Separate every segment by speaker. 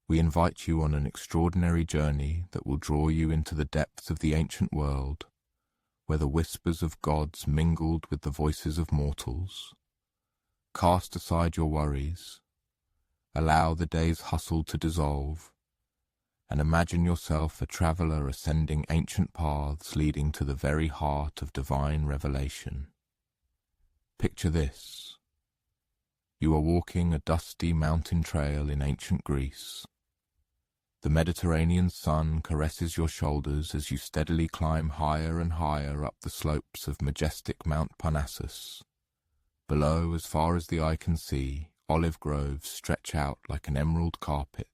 Speaker 1: we invite you on an extraordinary journey that will draw you into the depths of the ancient world, where the whispers of gods mingled with the voices of mortals. Cast aside your worries, allow the day's hustle to dissolve, and imagine yourself a traveler ascending ancient paths leading to the very heart of divine revelation. Picture this. You are walking a dusty mountain trail in ancient Greece. The Mediterranean sun caresses your shoulders as you steadily climb higher and higher up the slopes of majestic Mount Parnassus. Below, as far as the eye can see, olive groves stretch out like an emerald carpet,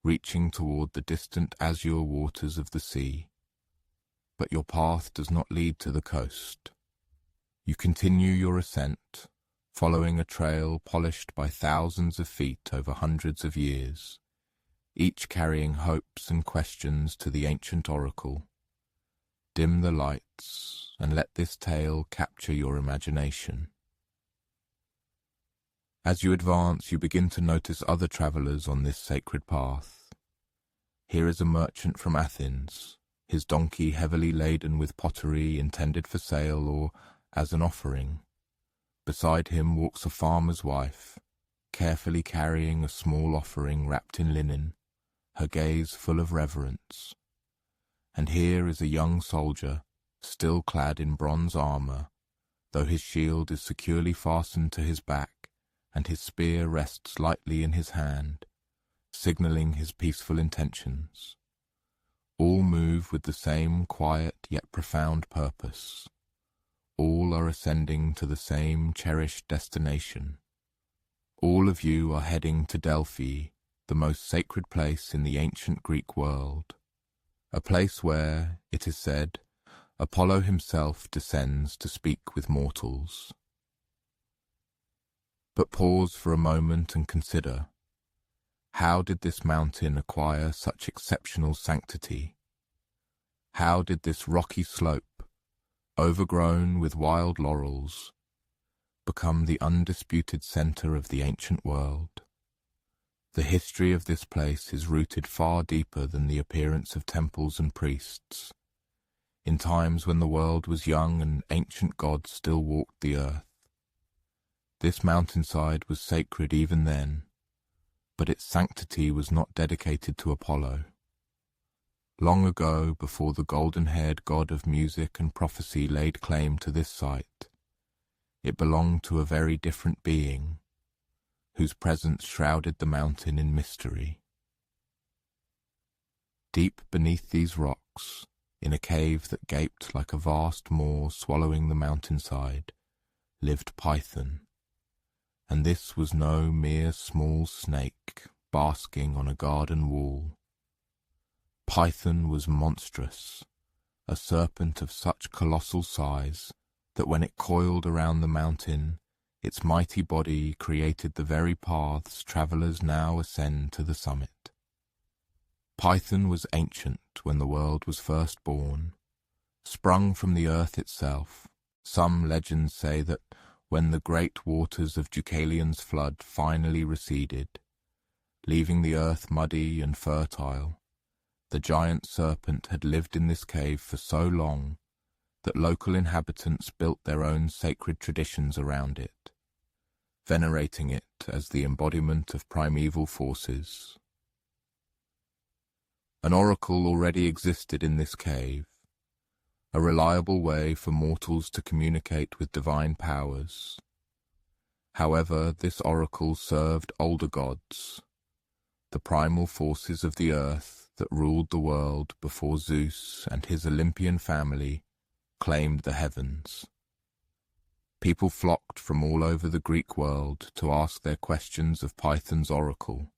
Speaker 1: reaching toward the distant azure waters of the sea. But your path does not lead to the coast. You continue your ascent, following a trail polished by thousands of feet over hundreds of years, each carrying hopes and questions to the ancient oracle. Dim the lights and let this tale capture your imagination. As you advance, you begin to notice other travelers on this sacred path. Here is a merchant from Athens, his donkey heavily laden with pottery intended for sale or as an offering. Beside him walks a farmer's wife, carefully carrying a small offering wrapped in linen, her gaze full of reverence. And here is a young soldier, still clad in bronze armor, though his shield is securely fastened to his back, and his spear rests lightly in his hand, signaling his peaceful intentions. All move with the same quiet yet profound purpose. All are ascending to the same cherished destination. All of you are heading to Delphi, the most sacred place in the ancient Greek world, a place where, it is said, Apollo himself descends to speak with mortals. But pause for a moment and consider, how did this mountain acquire such exceptional sanctity? How did this rocky slope, overgrown with wild laurels, become the undisputed center of the ancient world? The history of this place is rooted far deeper than the appearance of temples and priests. In times when the world was young and ancient gods still walked the earth, this mountainside was sacred even then, but its sanctity was not dedicated to Apollo. Long ago, before the golden-haired god of music and prophecy laid claim to this site, it belonged to a very different being, whose presence shrouded the mountain in mystery. Deep beneath these rocks, in a cave that gaped like a vast maw swallowing the mountainside, lived Python, and this was no mere small snake basking on a garden wall. Python was monstrous, a serpent of such colossal size that when it coiled around the mountain, its mighty body created the very paths travelers now ascend to the summit. Python was ancient when the world was first born, sprung from the earth itself. Some legends say that when the great waters of Deucalion's flood finally receded, leaving the earth muddy and fertile, the giant serpent had lived in this cave for so long that local inhabitants built their own sacred traditions around it, venerating it as the embodiment of primeval forces. An oracle already existed in this cave, a reliable way for mortals to communicate with divine powers. However, this oracle served older gods, the primal forces of the earth that ruled the world before Zeus and his Olympian family claimed the heavens. People flocked from all over the Greek world to ask their questions of Python's oracle.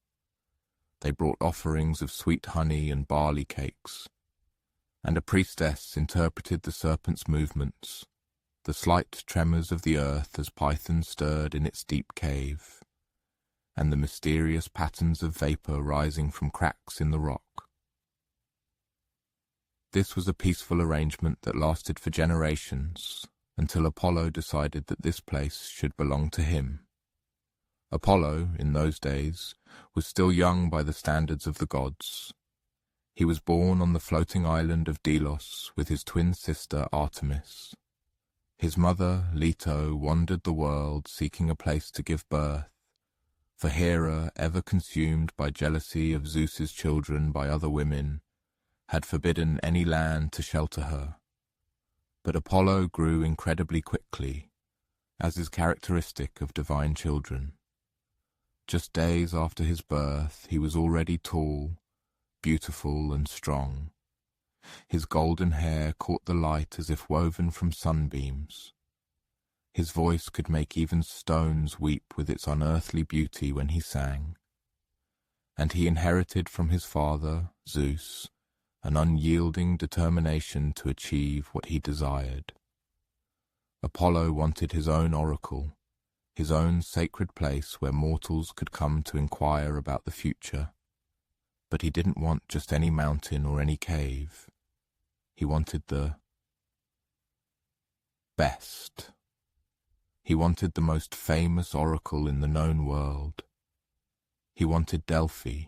Speaker 1: They brought offerings of sweet honey and barley cakes, and a priestess interpreted the serpent's movements, the slight tremors of the earth as Python stirred in its deep cave, and the mysterious patterns of vapor rising from cracks in the rock. This was a peaceful arrangement that lasted for generations, until Apollo decided that this place should belong to him. Apollo, in those days, was still young by the standards of the gods. He was born on the floating island of Delos with his twin sister Artemis. His mother, Leto, wandered the world seeking a place to give birth, for Hera, ever consumed by jealousy of Zeus's children by other women, had forbidden any land to shelter her. But Apollo grew incredibly quickly, as is characteristic of divine children. Just days after his birth, he was already tall, beautiful and strong. His golden hair caught the light as if woven from sunbeams. His voice could make even stones weep with its unearthly beauty when he sang. And he inherited from his father, Zeus, an unyielding determination to achieve what he desired. Apollo wanted his own oracle, his own sacred place where mortals could come to inquire about the future. But he didn't want just any mountain or any cave. He wanted the best. He wanted the most famous oracle in the known world. He wanted Delphi.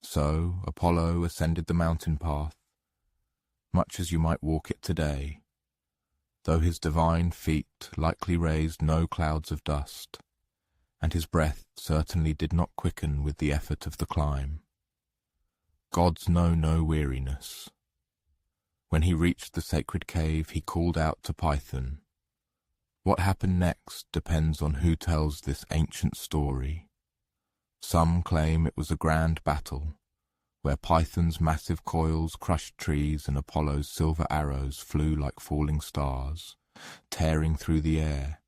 Speaker 1: So Apollo ascended the mountain path, much as you might walk it today, though his divine feet likely raised no clouds of dust, and his breath certainly did not quicken with the effort of the climb. Gods know no weariness. When he reached the sacred cave, he called out to Python. What happened next depends on who tells this ancient story. Some claim it was a grand battle, where Python's massive coils crushed trees and Apollo's silver arrows flew like falling stars, tearing through the air.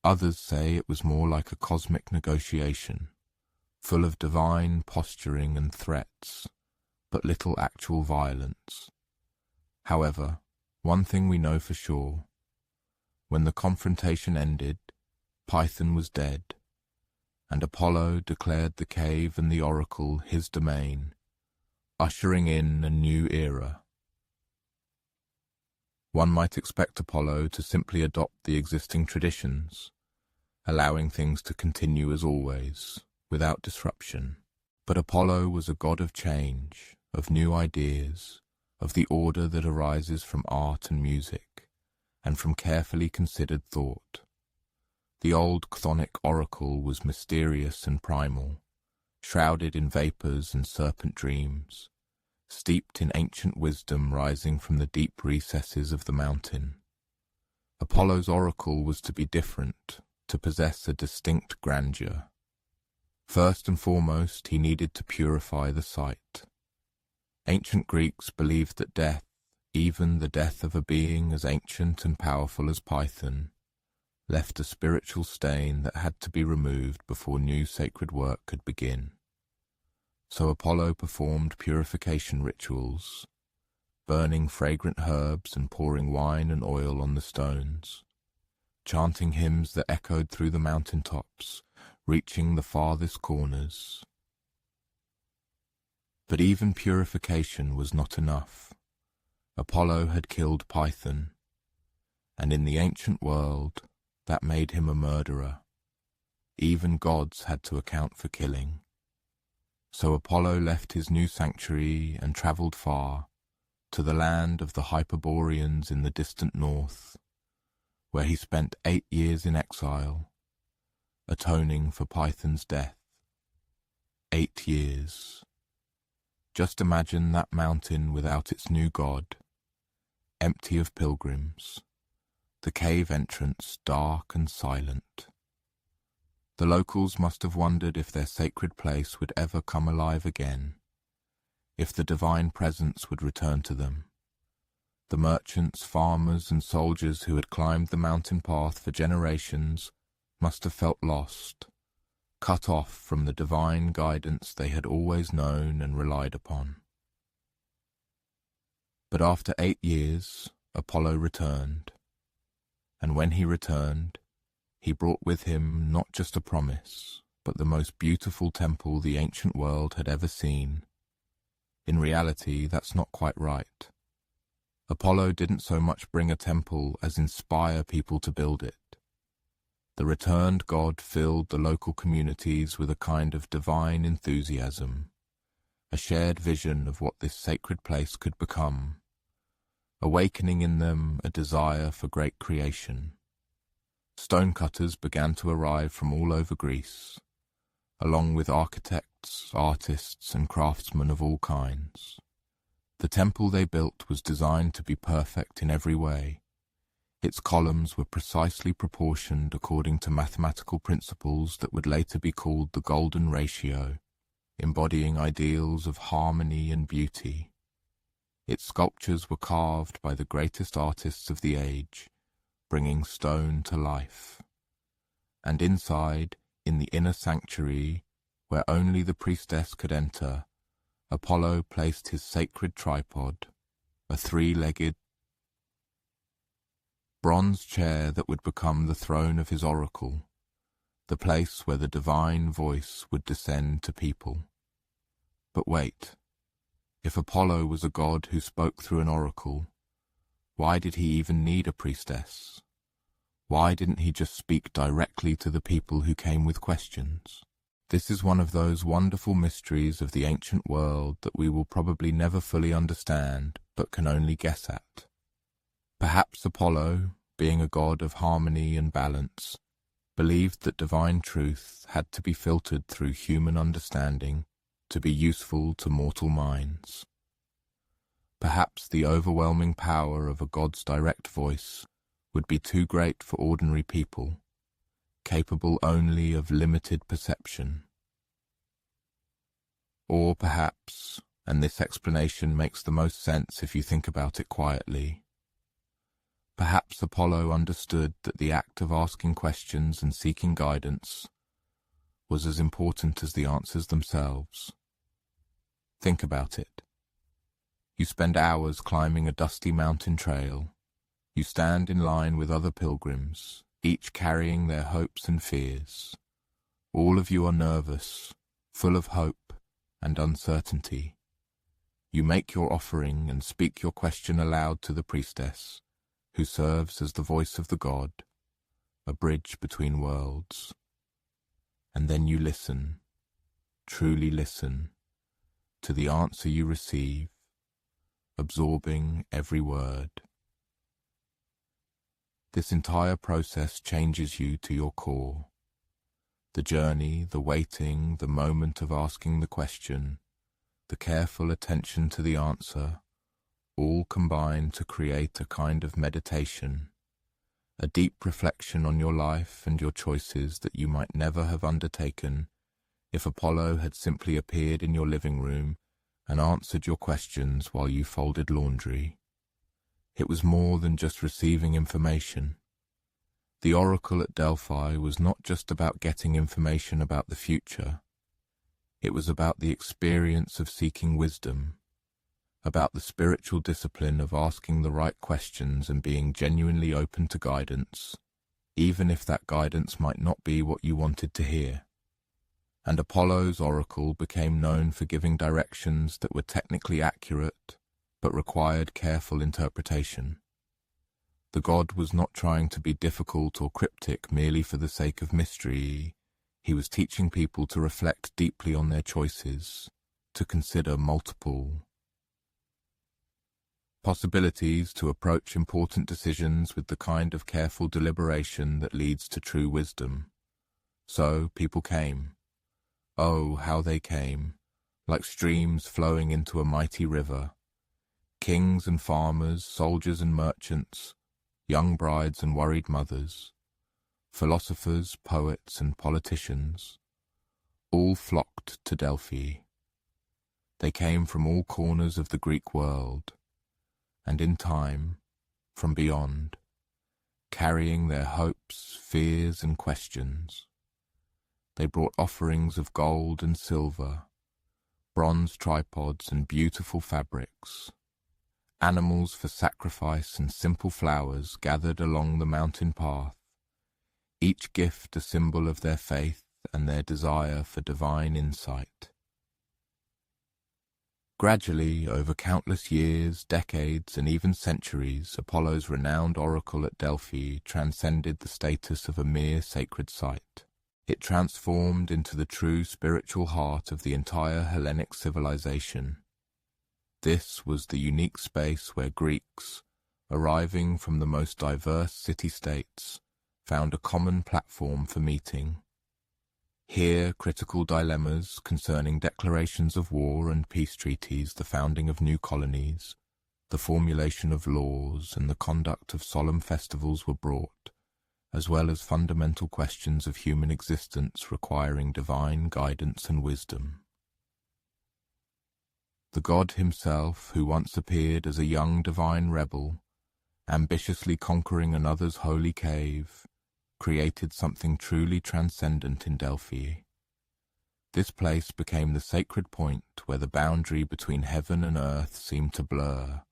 Speaker 1: Others say it was more like a cosmic negotiation, full of divine posturing and threats, but little actual violence. However, one thing we know for sure. When the confrontation ended, Python was dead, and Apollo declared the cave and the oracle his domain, ushering in a new era. One might expect Apollo to simply adopt the existing traditions, allowing things to continue as always, without disruption. But Apollo was a god of change, of new ideas, of the order that arises from art and music, and from carefully considered thought. The old chthonic oracle was mysterious and primal, shrouded in vapors and serpent dreams, steeped in ancient wisdom rising from the deep recesses of the mountain. Apollo's oracle was to be different, to possess a distinct grandeur. First and foremost, he needed to purify the site. Ancient Greeks believed that death, even the death of a being as ancient and powerful as Python, left a spiritual stain that had to be removed before new sacred work could begin. So Apollo performed purification rituals, burning fragrant herbs and pouring wine and oil on the stones, chanting hymns that echoed through the mountain tops, reaching the farthest corners. But even purification was not enough. Apollo had killed Python, and in the ancient world, that made him a murderer. Even gods had to account for killing. So Apollo left his new sanctuary and travelled far, to the land of the Hyperboreans in the distant north, where he spent 8 years in exile, atoning for Python's death. 8 years. Just imagine that mountain without its new god, empty of pilgrims, the cave entrance dark and silent. The locals must have wondered if their sacred place would ever come alive again, if the divine presence would return to them. The merchants, farmers, and soldiers who had climbed the mountain path for generations must have felt lost, cut off from the divine guidance they had always known and relied upon. But after 8 years, Apollo returned. And when he returned, he brought with him not just a promise, but the most beautiful temple the ancient world had ever seen. In reality, that's not quite right. Apollo didn't so much bring a temple as inspire people to build it. The returned God filled the local communities with a kind of divine enthusiasm, a shared vision of what this sacred place could become, awakening in them a desire for great creation. Stonecutters began to arrive from all over Greece, along with architects, artists, and craftsmen of all kinds. The temple they built was designed to be perfect in every way. Its columns were precisely proportioned according to mathematical principles that would later be called the golden ratio, embodying ideals of harmony and beauty. Its sculptures were carved by the greatest artists of the age, bringing stone to life. And inside, in the inner sanctuary, where only the priestess could enter, Apollo placed his sacred tripod, a three-legged bronze chair that would become the throne of his oracle, the place where the divine voice would descend to people. But wait, if Apollo was a god who spoke through an oracle, why did he even need a priestess? Why didn't he just speak directly to the people who came with questions? This is one of those wonderful mysteries of the ancient world that we will probably never fully understand, but can only guess at. Perhaps Apollo, being a god of harmony and balance, believed that divine truth had to be filtered through human understanding to be useful to mortal minds. Perhaps the overwhelming power of a god's direct voice would be too great for ordinary people, capable only of limited perception. Or perhaps, and this explanation makes the most sense if you think about it quietly, perhaps Apollo understood that the act of asking questions and seeking guidance was as important as the answers themselves. Think about it. You spend hours climbing a dusty mountain trail. You stand in line with other pilgrims, each carrying their hopes and fears. All of you are nervous, full of hope and uncertainty. You make your offering and speak your question aloud to the priestess, who serves as the voice of the god, a bridge between worlds. And then you listen, truly listen, to the answer you receive, absorbing every word. This entire process changes you to your core. The journey, the waiting, the moment of asking the question, the careful attention to the answer, all combine to create a kind of meditation, a deep reflection on your life and your choices that you might never have undertaken if Apollo had simply appeared in your living room and answered your questions while you folded laundry. It was more than just receiving information. The oracle at Delphi was not just about getting information about the future. It was about the experience of seeking wisdom, about the spiritual discipline of asking the right questions and being genuinely open to guidance, even if that guidance might not be what you wanted to hear. And Apollo's oracle became known for giving directions that were technically accurate, but required careful interpretation. The god was not trying to be difficult or cryptic merely for the sake of mystery. He was teaching people to reflect deeply on their choices, to consider multiple possibilities, to approach important decisions with the kind of careful deliberation that leads to true wisdom. So people came. Oh, how they came, like streams flowing into a mighty river. Kings and farmers, soldiers and merchants, young brides and worried mothers, philosophers, poets, and politicians, all flocked to Delphi. They came from all corners of the Greek world, and in time, from beyond, carrying their hopes, fears, and questions. They brought offerings of gold and silver, bronze tripods and beautiful fabrics, animals for sacrifice and simple flowers gathered along the mountain path, each gift a symbol of their faith and their desire for divine insight. Gradually, over countless years, decades, and even centuries, Apollo's renowned oracle at Delphi transcended the status of a mere sacred site. It transformed into the true spiritual heart of the entire Hellenic civilization. This was the unique space where Greeks, arriving from the most diverse city-states, found a common platform for meeting. Here, critical dilemmas concerning declarations of war and peace treaties, the founding of new colonies, the formulation of laws, and the conduct of solemn festivals were brought, as well as fundamental questions of human existence requiring divine guidance and wisdom. The god himself, who once appeared as a young divine rebel, ambitiously conquering another's holy cave, created something truly transcendent in Delphi. This place became the sacred point where the boundary between heaven and earth seemed to blur,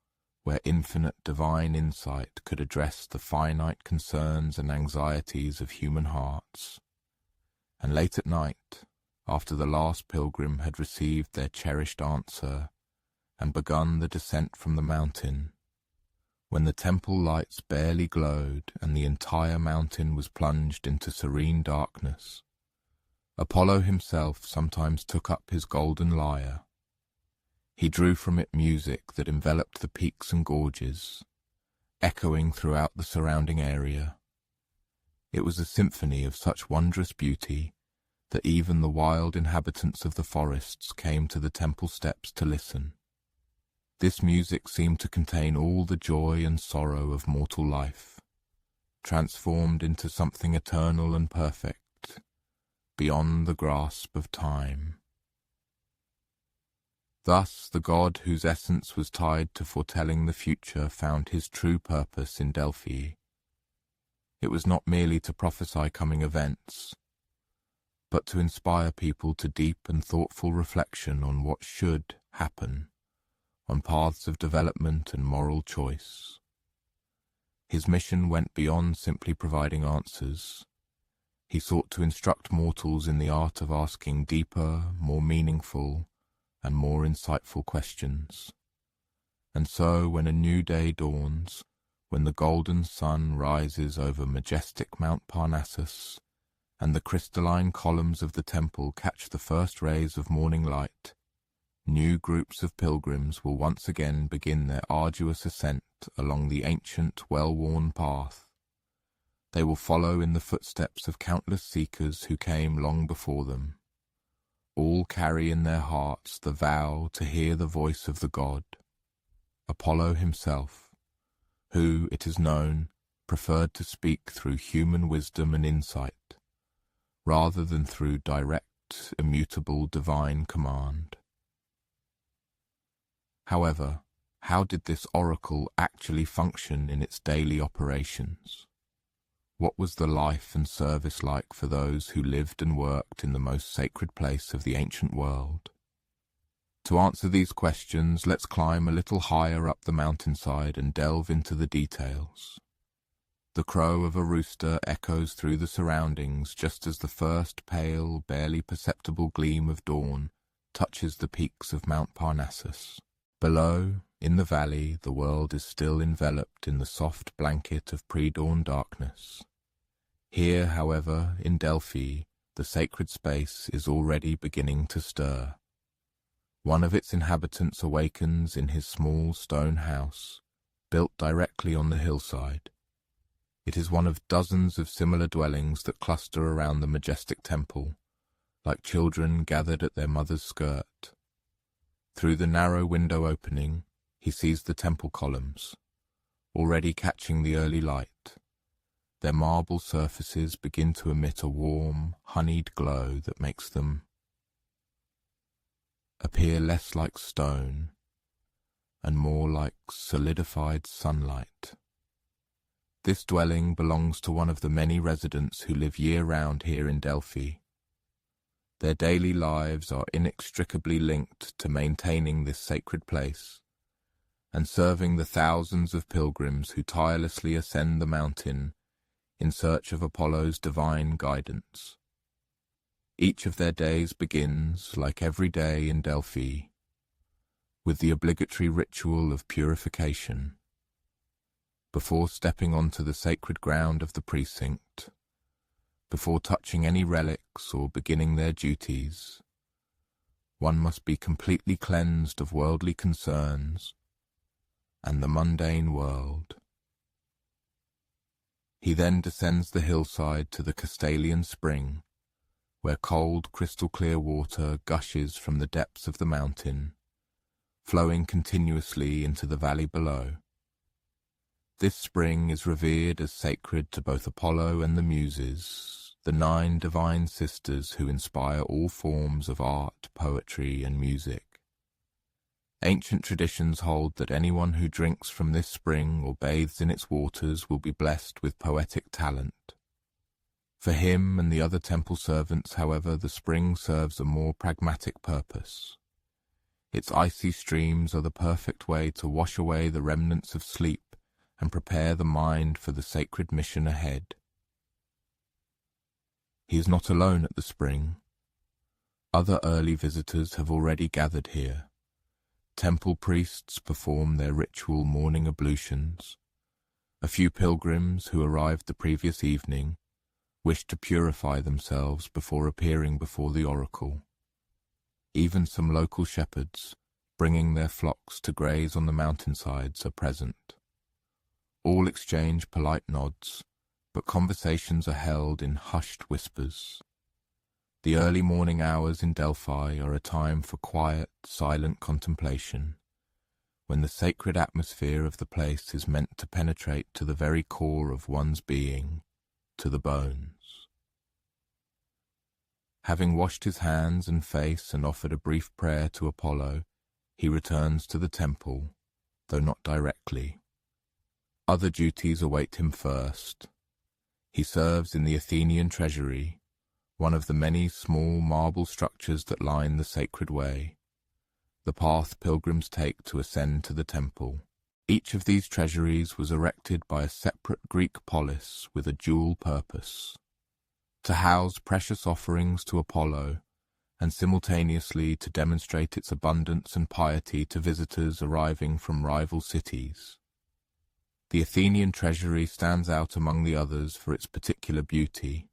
Speaker 1: where infinite divine insight could address the finite concerns and anxieties of human hearts. And late at night, after the last pilgrim had received their cherished answer and begun the descent from the mountain, when the temple lights barely glowed and the entire mountain was plunged into serene darkness, Apollo himself sometimes took up his golden lyre. He drew from it music that enveloped the peaks and gorges, echoing throughout the surrounding area. It was a symphony of such wondrous beauty that even the wild inhabitants of the forests came to the temple steps to listen. This music seemed to contain all the joy and sorrow of mortal life, transformed into something eternal and perfect, beyond the grasp of time. Thus, the god whose essence was tied to foretelling the future found his true purpose in Delphi. It was not merely to prophesy coming events, but to inspire people to deep and thoughtful reflection on what should happen, on paths of development and moral choice. His mission went beyond simply providing answers. He sought to instruct mortals in the art of asking deeper, more meaningful, and more insightful questions. And so, when a new day dawns, when the golden sun rises over majestic Mount Parnassus, and the crystalline columns of the temple catch the first rays of morning light, new groups of pilgrims will once again begin their arduous ascent along the ancient, well-worn path. They will follow in the footsteps of countless seekers who came long before them. All carry in their hearts the vow to hear the voice of the god, Apollo himself, who, it is known, preferred to speak through human wisdom and insight, rather than through direct, immutable divine command. However, how did this oracle actually function in its daily operations? What was the life and service like for those who lived and worked in the most sacred place of the ancient world? To answer these questions, let's climb a little higher up the mountainside and delve into the details. The crow of a rooster echoes through the surroundings just as the first pale, barely perceptible gleam of dawn touches the peaks of Mount Parnassus. Below, in the valley, the world is still enveloped in the soft blanket of pre-dawn darkness. Here, however, in Delphi, the sacred space is already beginning to stir. One of its inhabitants awakens in his small stone house, built directly on the hillside. It is one of dozens of similar dwellings that cluster around the majestic temple, like children gathered at their mother's skirt. Through the narrow window opening, he sees the temple columns, already catching the early light. Their marble surfaces begin to emit a warm, honeyed glow that makes them appear less like stone and more like solidified sunlight. This dwelling belongs to one of the many residents who live year-round here in Delphi. Their daily lives are inextricably linked to maintaining this sacred place and serving the thousands of pilgrims who tirelessly ascend the mountain in search of Apollo's divine guidance. Each of their days begins, like every day in Delphi, with the obligatory ritual of purification. Before stepping onto the sacred ground of the precinct, before touching any relics or beginning their duties, one must be completely cleansed of worldly concerns and the mundane world. He then descends the hillside to the Castalian spring, where cold, crystal-clear water gushes from the depths of the mountain, flowing continuously into the valley below. This spring is revered as sacred to both Apollo and the Muses, the 9 divine sisters who inspire all forms of art, poetry, and music. Ancient traditions hold that anyone who drinks from this spring or bathes in its waters will be blessed with poetic talent. For him and the other temple servants, however, the spring serves a more pragmatic purpose. Its icy streams are the perfect way to wash away the remnants of sleep and prepare the mind for the sacred mission ahead. He is not alone at the spring. Other early visitors have already gathered here. Temple priests perform their ritual morning ablutions. A few pilgrims who arrived the previous evening wish to purify themselves before appearing before the oracle. Even some local shepherds, bringing their flocks to graze on the mountainsides, are present. All exchange polite nods, but conversations are held in hushed whispers. The early morning hours in Delphi are a time for quiet, silent contemplation, when the sacred atmosphere of the place is meant to penetrate to the very core of one's being, to the bones. Having washed his hands and face and offered a brief prayer to Apollo, he returns to the temple, though not directly. Other duties await him first. He serves in the Athenian treasury, one of the many small marble structures that line the sacred way, the path pilgrims take to ascend to the temple. Each of these treasuries was erected by a separate Greek polis with a dual purpose: to house precious offerings to Apollo, and simultaneously to demonstrate its abundance and piety to visitors arriving from rival cities. The Athenian treasury stands out among the others for its particular beauty.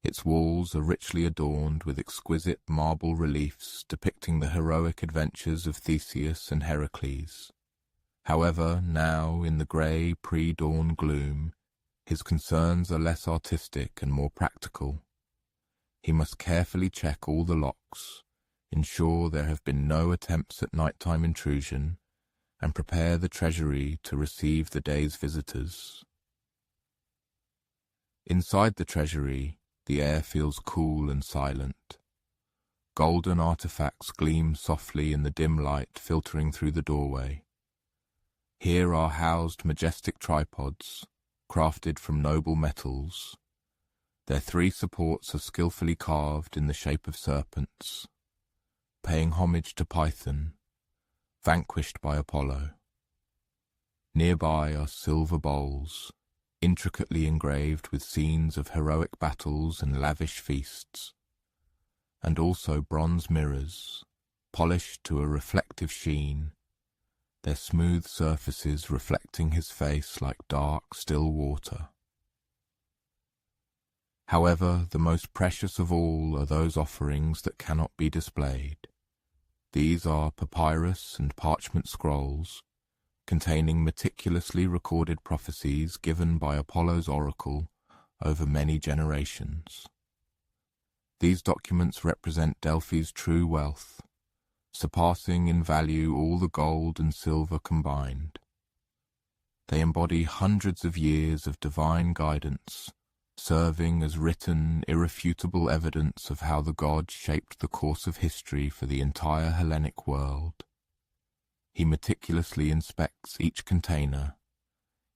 Speaker 1: Its walls are richly adorned with exquisite marble reliefs depicting the heroic adventures of Theseus and Heracles. However, now, in the grey pre-dawn gloom, his concerns are less artistic and more practical. He must carefully check all the locks, ensure there have been no attempts at nighttime intrusion, and prepare the treasury to receive the day's visitors. Inside the treasury, the air feels cool and silent. Golden artifacts gleam softly in the dim light filtering through the doorway. Here are housed majestic tripods, crafted from noble metals. Their 3 supports are skillfully carved in the shape of serpents, paying homage to Python, vanquished by Apollo. Nearby are silver bowls, intricately engraved with scenes of heroic battles and lavish feasts, and also bronze mirrors, polished to a reflective sheen, their smooth surfaces reflecting his face like dark, still water. However, the most precious of all are those offerings that cannot be displayed. These are papyrus and parchment scrolls, containing meticulously recorded prophecies given by Apollo's oracle over many generations. These documents represent Delphi's true wealth, surpassing in value all the gold and silver combined. They embody hundreds of years of divine guidance, serving as written, irrefutable evidence of how the gods shaped the course of history for the entire Hellenic world. He meticulously inspects each container,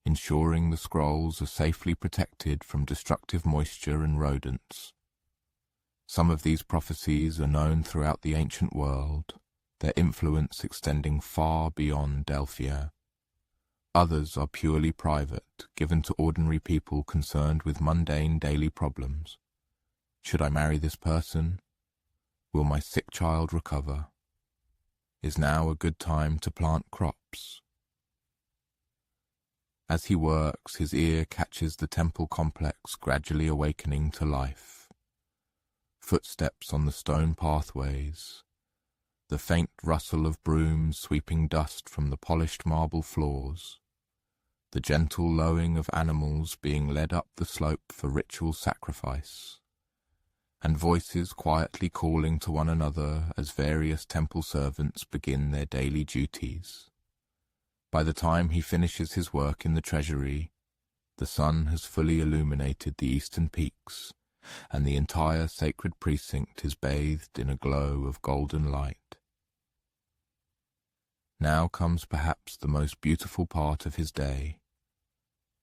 Speaker 1: ensuring the scrolls are safely protected from destructive moisture and rodents. Some of these prophecies are known throughout the ancient world, their influence extending far beyond Delphi. Others are purely private, given to ordinary people concerned with mundane daily problems. Should I marry this person? Will my sick child recover? is now a good time to plant crops. As he works, his ear catches the temple complex gradually awakening to life. Footsteps on the stone pathways, the faint rustle of brooms sweeping dust from the polished marble floors, the gentle lowing of animals being led up the slope for ritual sacrifice, and voices quietly calling to one another as various temple servants begin their daily duties. By the time he finishes his work in the treasury, the sun has fully illuminated the eastern peaks, and the entire sacred precinct is bathed in a glow of golden light. Now comes perhaps the most beautiful part of his day,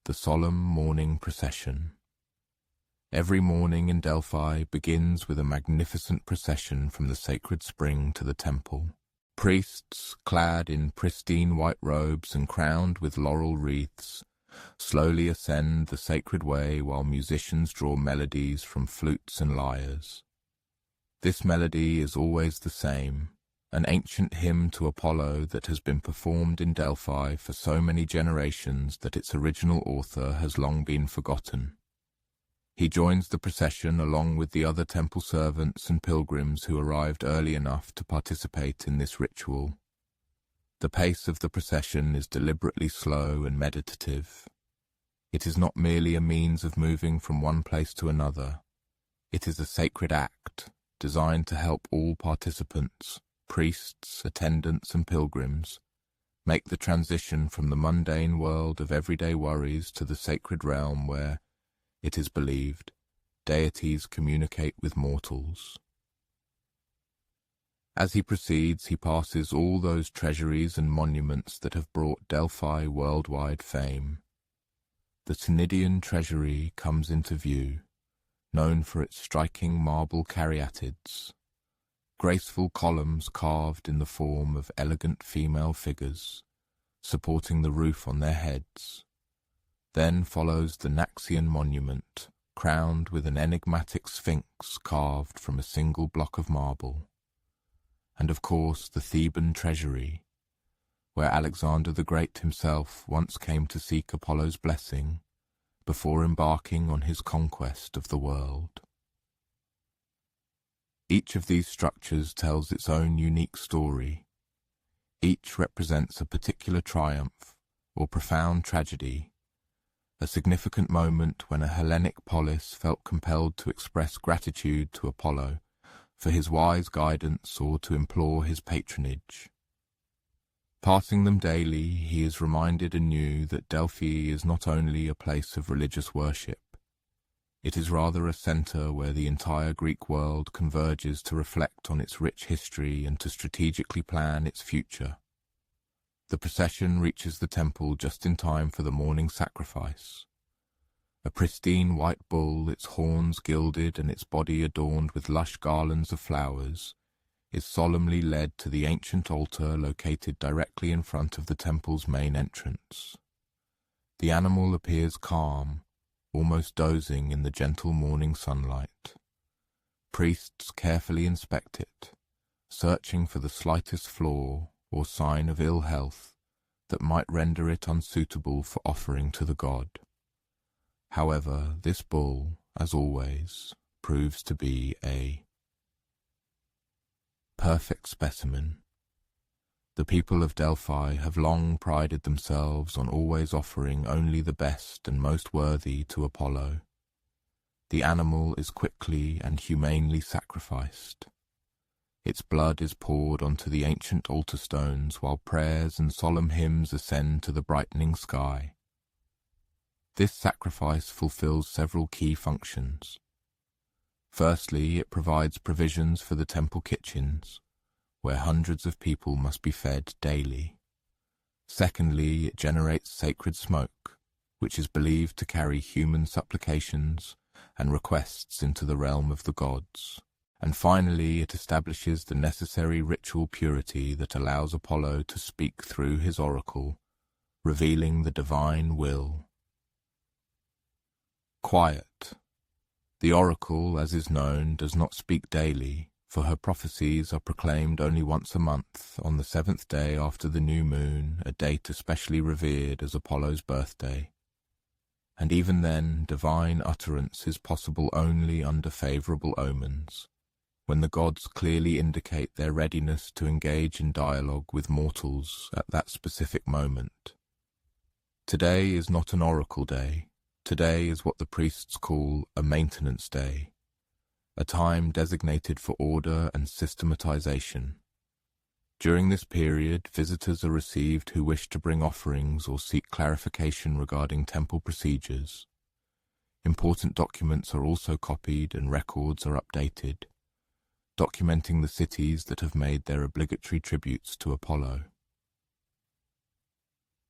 Speaker 1: the solemn morning procession. Every morning in Delphi begins with a magnificent procession from the sacred spring to the temple. Priests, clad in pristine white robes and crowned with laurel wreaths, slowly ascend the sacred way while musicians draw melodies from flutes and lyres. This melody is always the same, an ancient hymn to Apollo that has been performed in Delphi for so many generations that its original author has long been forgotten. He joins the procession along with the other temple servants and pilgrims who arrived early enough to participate in this ritual. The pace of the procession is deliberately slow and meditative. It is not merely a means of moving from one place to another. It is a sacred act designed to help all participants, priests, attendants, and pilgrims, make the transition from the mundane world of everyday worries to the sacred realm where, it is believed, deities communicate with mortals. As he proceeds, he passes all those treasuries and monuments that have brought Delphi worldwide fame. The Cnidian treasury comes into view, known for its striking marble caryatids, graceful columns carved in the form of elegant female figures, supporting the roof on their heads. Then follows the Naxian monument, crowned with an enigmatic sphinx carved from a single block of marble. And of course the Theban treasury, where Alexander the Great himself once came to seek Apollo's blessing before embarking on his conquest of the world. Each of these structures tells its own unique story. Each represents a particular triumph or profound tragedy, a significant moment when a Hellenic polis felt compelled to express gratitude to Apollo for his wise guidance or to implore his patronage. Passing them daily, he is reminded anew that Delphi is not only a place of religious worship, it is rather a centre where the entire Greek world converges to reflect on its rich history and to strategically plan its future. The procession reaches the temple just in time for the morning sacrifice. A pristine white bull, its horns gilded and its body adorned with lush garlands of flowers, is solemnly led to the ancient altar located directly in front of the temple's main entrance. The animal appears calm, almost dozing in the gentle morning sunlight. Priests carefully inspect it, searching for the slightest flaw or sign of ill health that might render it unsuitable for offering to the god. However, this bull, as always, proves to be a perfect specimen. The people of Delphi have long prided themselves on always offering only the best and most worthy to Apollo. The animal is quickly and humanely sacrificed. Its blood is poured onto the ancient altar stones while prayers and solemn hymns ascend to the brightening sky. This sacrifice fulfills several key functions. Firstly, it provides provisions for the temple kitchens, where hundreds of people must be fed daily. Secondly, it generates sacred smoke, which is believed to carry human supplications and requests into the realm of the gods. And finally, it establishes the necessary ritual purity that allows Apollo to speak through his oracle, revealing the divine will. Quiet. The oracle, as is known, does not speak daily, for her prophecies are proclaimed only once a month, on the 7th day after the new moon, a date especially revered as Apollo's birthday. And even then, divine utterance is possible only under favourable omens, when the gods clearly indicate their readiness to engage in dialogue with mortals at that specific moment. Today is not an oracle day. Today is what the priests call a maintenance day, a time designated for order and systematization. During this period, visitors are received who wish to bring offerings or seek clarification regarding temple procedures. Important documents are also copied and records are updated, documenting the cities that have made their obligatory tributes to Apollo.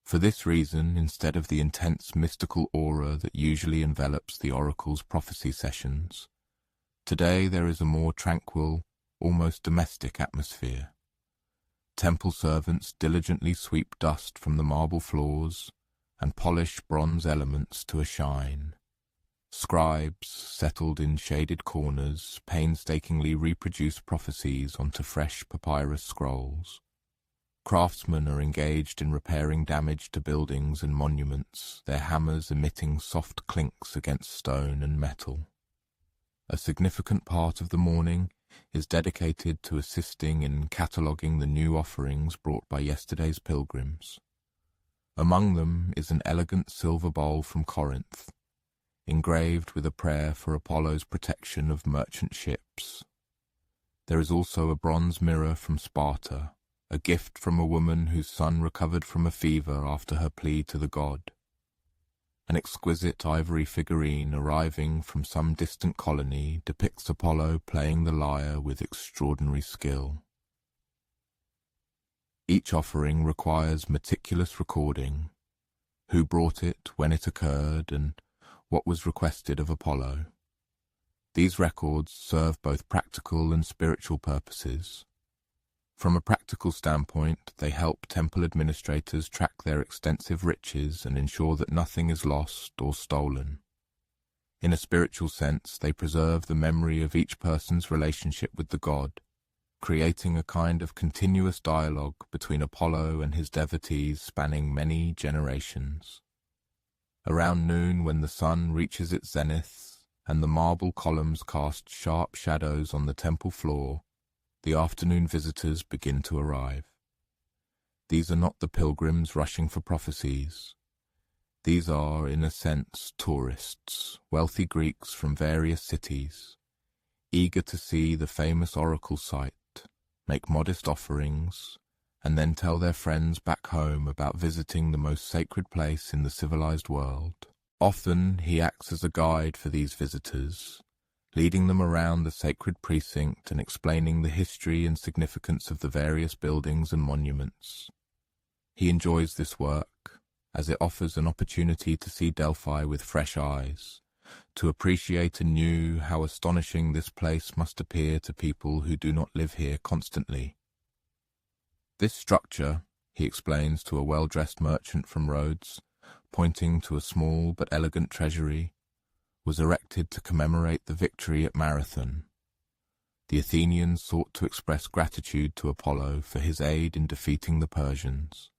Speaker 1: For this reason, instead of the intense mystical aura that usually envelops the oracle's prophecy sessions, today there is a more tranquil, almost domestic atmosphere. Temple servants diligently sweep dust from the marble floors and polish bronze elements to a shine. Scribes, settled in shaded corners, painstakingly reproduce prophecies onto fresh papyrus scrolls. Craftsmen are engaged in repairing damage to buildings and monuments, their hammers emitting soft clinks against stone and metal. A significant part of the morning is dedicated to assisting in cataloguing the new offerings brought by yesterday's pilgrims. Among them is an elegant silver bowl from Corinth, engraved with a prayer for Apollo's protection of merchant ships. There is also a bronze mirror from Sparta, a gift from a woman whose son recovered from a fever after her plea to the god. An exquisite ivory figurine arriving from some distant colony depicts Apollo playing the lyre with extraordinary skill. Each offering requires meticulous recording: who brought it, when it occurred, and what was requested of Apollo. These records serve both practical and spiritual purposes. From a practical standpoint, they help temple administrators track their extensive riches and ensure that nothing is lost or stolen. In a spiritual sense, they preserve the memory of each person's relationship with the god, creating a kind of continuous dialogue between Apollo and his devotees spanning many generations. Around noon, when the sun reaches its zenith and the marble columns cast sharp shadows on the temple floor, the afternoon visitors begin to arrive. These are not the pilgrims rushing for prophecies. These are, in a sense, tourists, wealthy Greeks from various cities, eager to see the famous oracle site, make modest offerings, and then tell their friends back home about visiting the most sacred place in the civilized world. Often he acts as a guide for these visitors, leading them around the sacred precinct and explaining the history and significance of the various buildings and monuments. He enjoys this work, as it offers an opportunity to see Delphi with fresh eyes, to appreciate anew how astonishing this place must appear to people who do not live here constantly. This structure, he explains to a well-dressed merchant from Rhodes, pointing to a small but elegant treasury, was erected to commemorate the victory at Marathon. The Athenians sought to express gratitude to Apollo for his aid in defeating the Persians.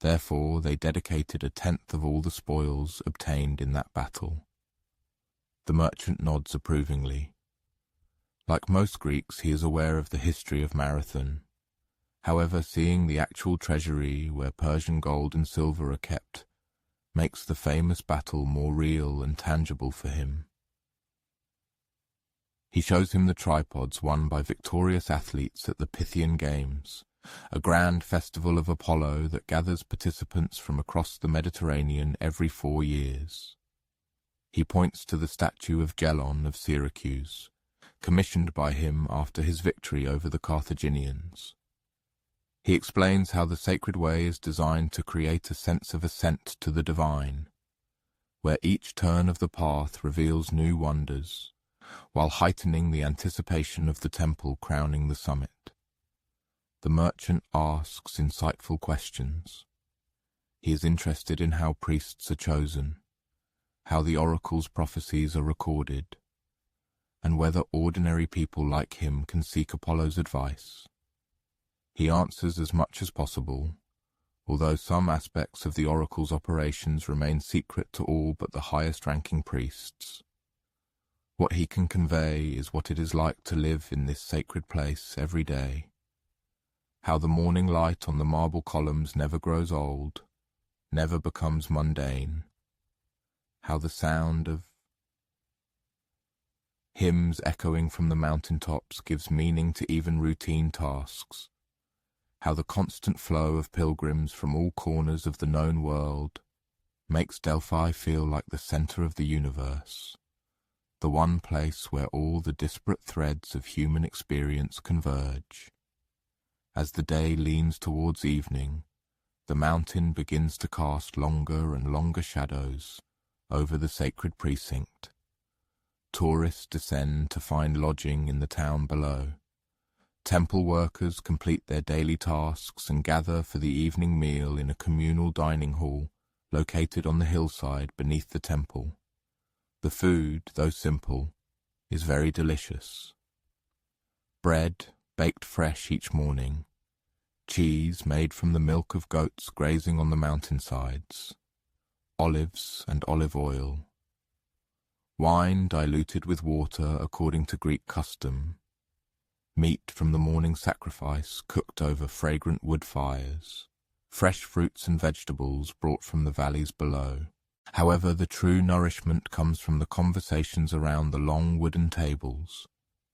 Speaker 1: Therefore, they dedicated 1/10 of all the spoils obtained in that battle. The merchant nods approvingly. Like most Greeks, he is aware of the history of Marathon. However, seeing the actual treasury where Persian gold and silver are kept makes the famous battle more real and tangible for him. He shows him the tripods won by victorious athletes at the Pythian Games, a grand festival of Apollo that gathers participants from across the Mediterranean every 4 years. He points to the statue of Gelon of Syracuse, commissioned by him after his victory over the Carthaginians. He explains how the sacred way is designed to create a sense of ascent to the divine, where each turn of the path reveals new wonders, while heightening the anticipation of the temple crowning the summit. The merchant asks insightful questions. He is interested in how priests are chosen, how the oracle's prophecies are recorded, and whether ordinary people like him can seek Apollo's advice. He answers as much as possible, although some aspects of the oracle's operations remain secret to all but the highest-ranking priests. What he can convey is what it is like to live in this sacred place every day, how the morning light on the marble columns never grows old, never becomes mundane, how the sound of hymns echoing from the mountaintops gives meaning to even routine tasks, how the constant flow of pilgrims from all corners of the known world makes Delphi feel like the center of the universe, the one place where all the disparate threads of human experience converge. As the day leans towards evening, the mountain begins to cast longer and longer shadows over the sacred precinct. Tourists descend to find lodging in the town below. Temple workers complete their daily tasks and gather for the evening meal in a communal dining hall located on the hillside beneath the temple. The food, though simple, is very delicious. Bread, baked fresh each morning, cheese made from the milk of goats grazing on the mountainsides, olives and olive oil, wine diluted with water according to Greek custom, meat from the morning sacrifice cooked over fragrant wood fires, fresh fruits and vegetables brought from the valleys below. However, the true nourishment comes from the conversations around the long wooden tables.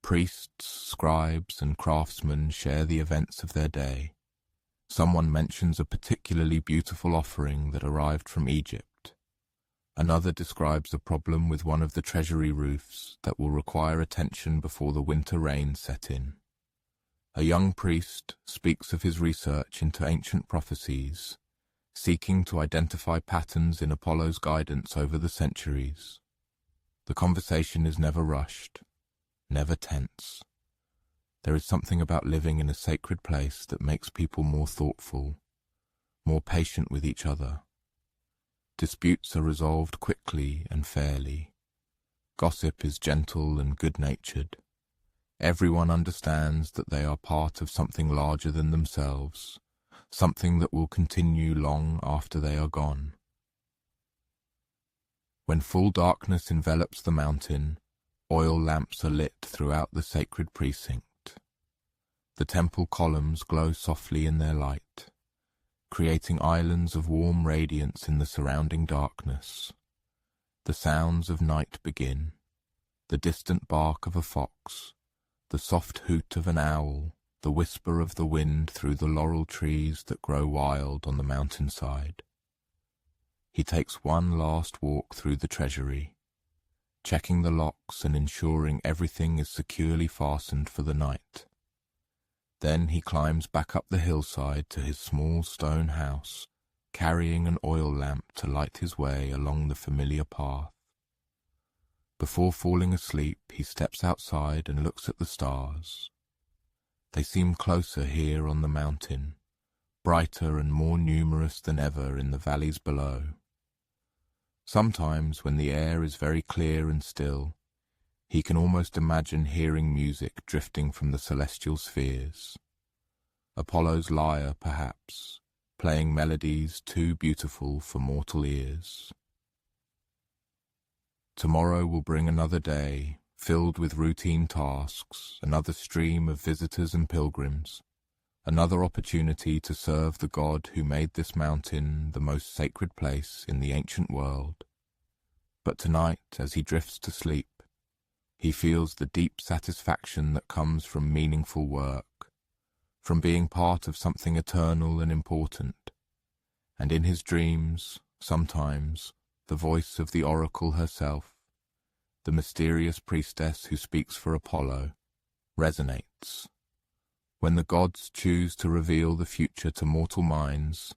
Speaker 1: Priests, scribes, and craftsmen share the events of their day. Someone mentions a particularly beautiful offering that arrived from Egypt. Another describes a problem with one of the treasury roofs that will require attention before the winter rains set in. A young priest speaks of his research into ancient prophecies, seeking to identify patterns in Apollo's guidance over the centuries. The conversation is never rushed, never tense. There is something about living in a sacred place that makes people more thoughtful, more patient with each other. Disputes are resolved quickly and fairly. Gossip is gentle and good-natured. Everyone understands that they are part of something larger than themselves, something that will continue long after they are gone. When full darkness envelops the mountain, oil lamps are lit throughout the sacred precinct. The temple columns glow softly in their light, creating islands of warm radiance in the surrounding darkness. The sounds of night begin, the distant bark of a fox, the soft hoot of an owl, the whisper of the wind through the laurel trees that grow wild on the mountainside. He takes one last walk through the treasury, checking the locks and ensuring everything is securely fastened for the night. Then he climbs back up the hillside to his small stone house, carrying an oil lamp to light his way along the familiar path. Before falling asleep, he steps outside and looks at the stars. They seem closer here on the mountain, brighter and more numerous than ever in the valleys below. Sometimes, when the air is very clear and still, he can almost imagine hearing music drifting from the celestial spheres. Apollo's lyre, perhaps, playing melodies too beautiful for mortal ears. Tomorrow will bring another day, filled with routine tasks, another stream of visitors and pilgrims, another opportunity to serve the God who made this mountain the most sacred place in the ancient world. But tonight, as he drifts to sleep, he feels the deep satisfaction that comes from meaningful work, from being part of something eternal and important. And in his dreams, sometimes, the voice of the oracle herself, the mysterious priestess who speaks for Apollo, resonates. When the gods choose to reveal the future to mortal minds,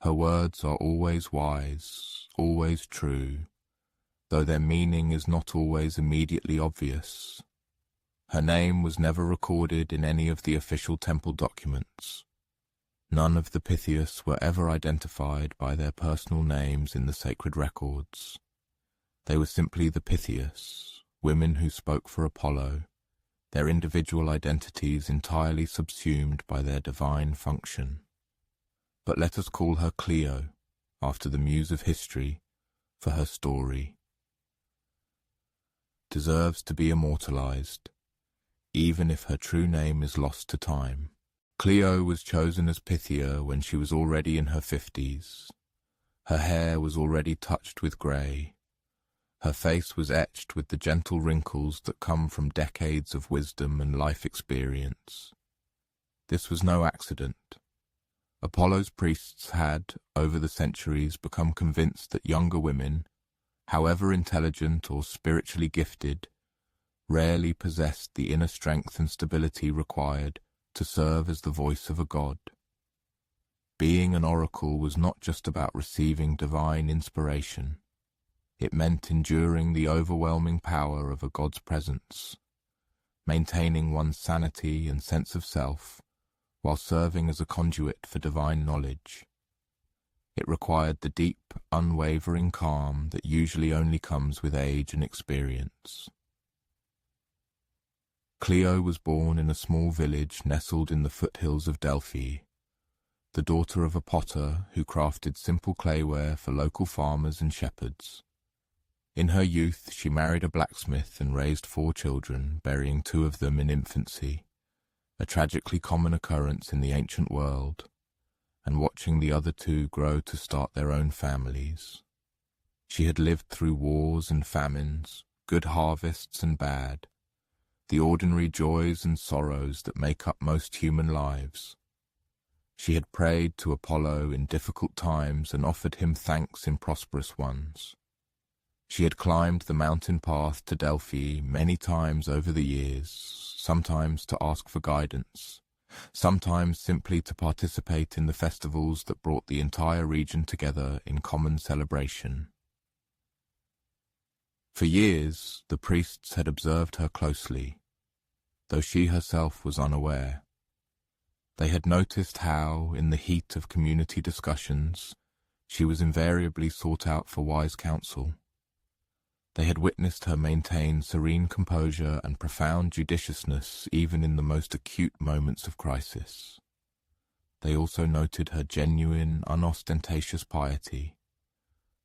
Speaker 1: her words are always wise, always true, though their meaning is not always immediately obvious. Her name was never recorded in any of the official temple documents. None of the Pythias were ever identified by their personal names in the sacred records. They were simply the Pythias, women who spoke for Apollo, their individual identities entirely subsumed by their divine function. But let us call her Clio, after the muse of history, for her story deserves to be immortalized, even if her true name is lost to time. Clio was chosen as Pythia when she was already in her 50s. Her hair was already touched with grey. Her face was etched with the gentle wrinkles that come from decades of wisdom and life experience. This was no accident. Apollo's priests had, over the centuries, become convinced that younger women, however intelligent or spiritually gifted, rarely possessed the inner strength and stability required to serve as the voice of a god. Being an oracle was not just about receiving divine inspiration. It meant enduring the overwhelming power of a god's presence, maintaining one's sanity and sense of self, while serving as a conduit for divine knowledge. It required the deep, unwavering calm that usually only comes with age and experience. Clio was born in a small village nestled in the foothills of Delphi, the daughter of a potter who crafted simple clayware for local farmers and shepherds. In her youth, she married a blacksmith and raised 4 children, burying 2 of them in infancy, a tragically common occurrence in the ancient world, and watching the other 2 grow to start their own families. She had lived through wars and famines, good harvests and bad, the ordinary joys and sorrows that make up most human lives. She had prayed to Apollo in difficult times and offered him thanks in prosperous ones. She had climbed the mountain path to Delphi many times over the years, sometimes to ask for guidance, sometimes simply to participate in the festivals that brought the entire region together in common celebration. For years, the priests had observed her closely, though she herself was unaware. They had noticed how, in the heat of community discussions, she was invariably sought out for wise counsel. They had witnessed her maintain serene composure and profound judiciousness even in the most acute moments of crisis. They also noted her genuine, unostentatious piety,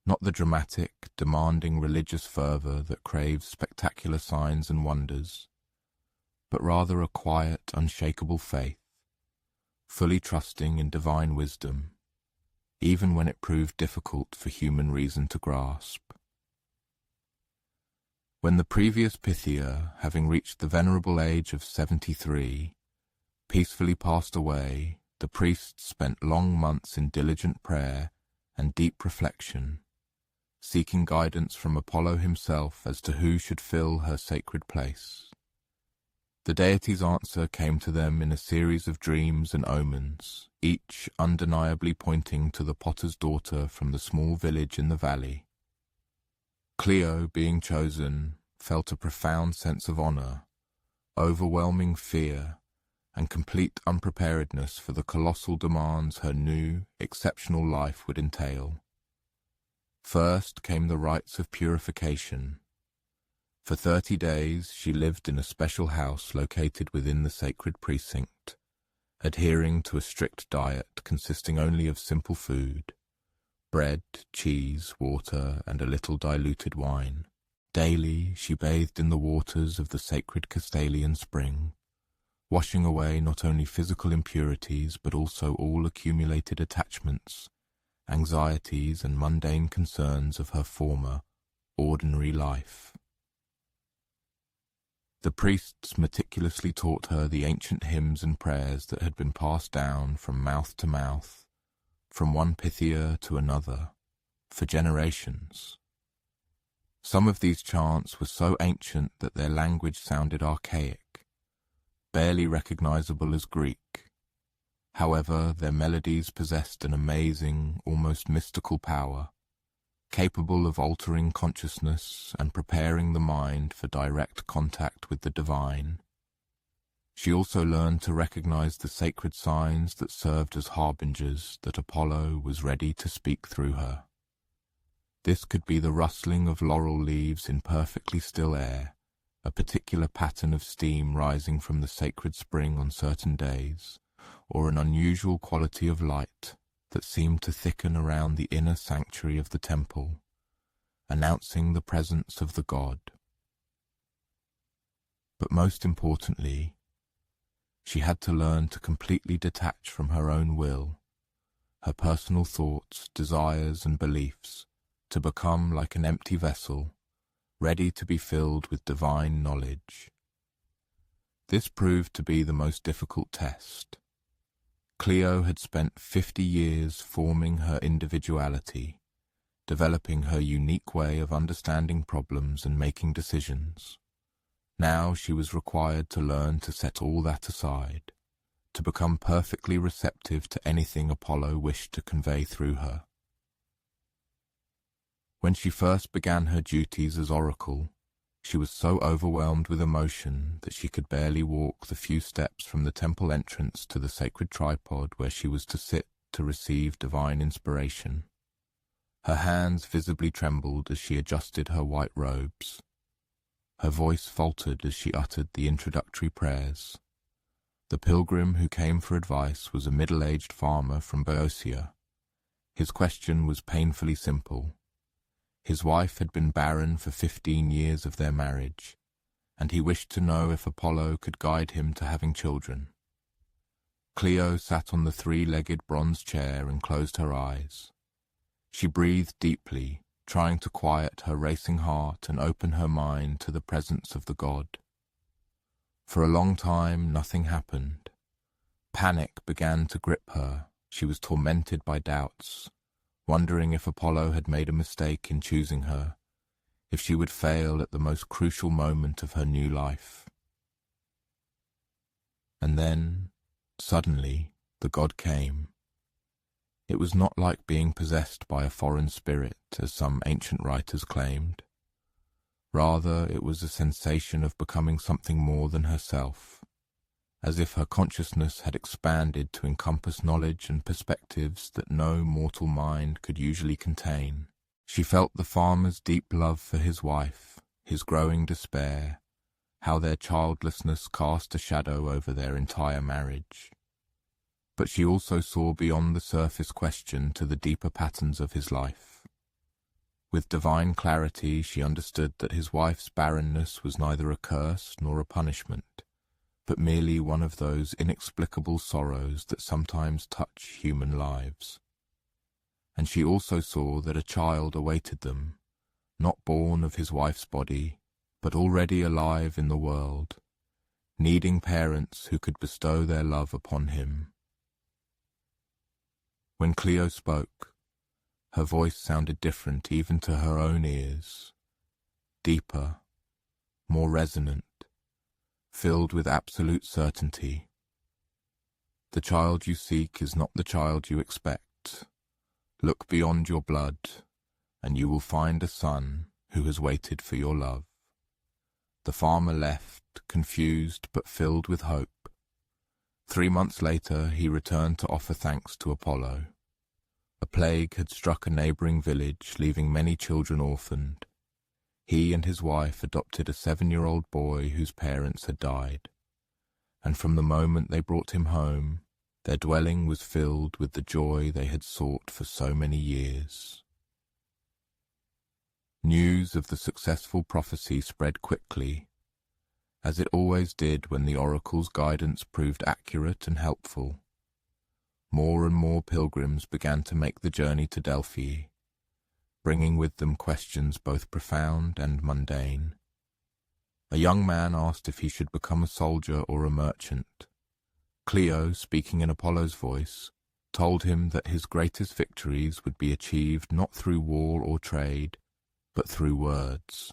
Speaker 1: not the dramatic, demanding religious fervor that craves spectacular signs and wonders, but rather a quiet, unshakable faith, fully trusting in divine wisdom, even when it proved difficult for human reason to grasp. When the previous Pythia, having reached the venerable age of 73, peacefully passed away, the priests spent long months in diligent prayer and deep reflection, seeking guidance from Apollo himself as to who should fill her sacred place. The deity's answer came to them in a series of dreams and omens, each undeniably pointing to the potter's daughter from the small village in the valley. Clio, being chosen, felt a profound sense of honor, overwhelming fear, and complete unpreparedness for the colossal demands her new, exceptional life would entail. First came the rites of purification. For 30 days she lived in a special house located within the sacred precinct, adhering to a strict diet consisting only of simple food, bread, cheese, water, and a little diluted wine. Daily she bathed in the waters of the sacred Castalian spring, washing away not only physical impurities but also all accumulated attachments, anxieties, and mundane concerns of her former, ordinary life. The priests meticulously taught her the ancient hymns and prayers that had been passed down from mouth to mouth, from one Pythia to another, for generations. Some of these chants were so ancient that their language sounded archaic, barely recognizable as Greek. However, their melodies possessed an amazing, almost mystical power, capable of altering consciousness and preparing the mind for direct contact with the divine. She also learned to recognize the sacred signs that served as harbingers that Apollo was ready to speak through her. This could be the rustling of laurel leaves in perfectly still air, a particular pattern of steam rising from the sacred spring on certain days, or an unusual quality of light that seemed to thicken around the inner sanctuary of the temple, announcing the presence of the god. But most importantly, she had to learn to completely detach from her own will, her personal thoughts, desires, and beliefs, to become like an empty vessel, ready to be filled with divine knowledge. This proved to be the most difficult test. Cleo had spent 50 years forming her individuality, developing her unique way of understanding problems and making decisions. Now she was required to learn to set all that aside, to become perfectly receptive to anything Apollo wished to convey through her. When she first began her duties as oracle, she was so overwhelmed with emotion that she could barely walk the few steps from the temple entrance to the sacred tripod where she was to sit to receive divine inspiration. Her hands visibly trembled as she adjusted her white robes. Her voice faltered as she uttered the introductory prayers. The pilgrim who came for advice was a middle-aged farmer from Boeotia. His question was painfully simple. His wife had been barren for 15 years of their marriage, and he wished to know if Apollo could guide him to having children. Cleo sat on the three-legged bronze chair and closed her eyes. She breathed deeply, trying to quiet her racing heart and open her mind to the presence of the god. For a long time, nothing happened. Panic began to grip her. She was tormented by doubts, wondering if Apollo had made a mistake in choosing her, if she would fail at the most crucial moment of her new life. And then, suddenly, the god came. It was not like being possessed by a foreign spirit, as some ancient writers claimed. Rather, it was a sensation of becoming something more than herself, as if her consciousness had expanded to encompass knowledge and perspectives that no mortal mind could usually contain. She felt the farmer's deep love for his wife, his growing despair, how their childlessness cast a shadow over their entire marriage. But she also saw beyond the surface question to the deeper patterns of his life. With divine clarity, she understood that his wife's barrenness was neither a curse nor a punishment, but merely one of those inexplicable sorrows that sometimes touch human lives. And she also saw that a child awaited them, not born of his wife's body, but already alive in the world, needing parents who could bestow their love upon him. When Cleo spoke, her voice sounded different even to her own ears, deeper, more resonant, filled with absolute certainty. The child you seek is not the child you expect. Look beyond your blood, and you will find a son who has waited for your love. The farmer left, confused but filled with hope. 3 months later, he returned to offer thanks to Apollo. A plague had struck a neighboring village, leaving many children orphaned. He and his wife adopted a 7-year-old boy whose parents had died, and from the moment they brought him home, their dwelling was filled with the joy they had sought for so many years. News of the successful prophecy spread quickly, as it always did when the oracle's guidance proved accurate and helpful. More and more pilgrims began to make the journey to Delphi, bringing with them questions both profound and mundane. A young man asked if he should become a soldier or a merchant. Cleo, speaking in Apollo's voice, told him that his greatest victories would be achieved not through war or trade, but through words.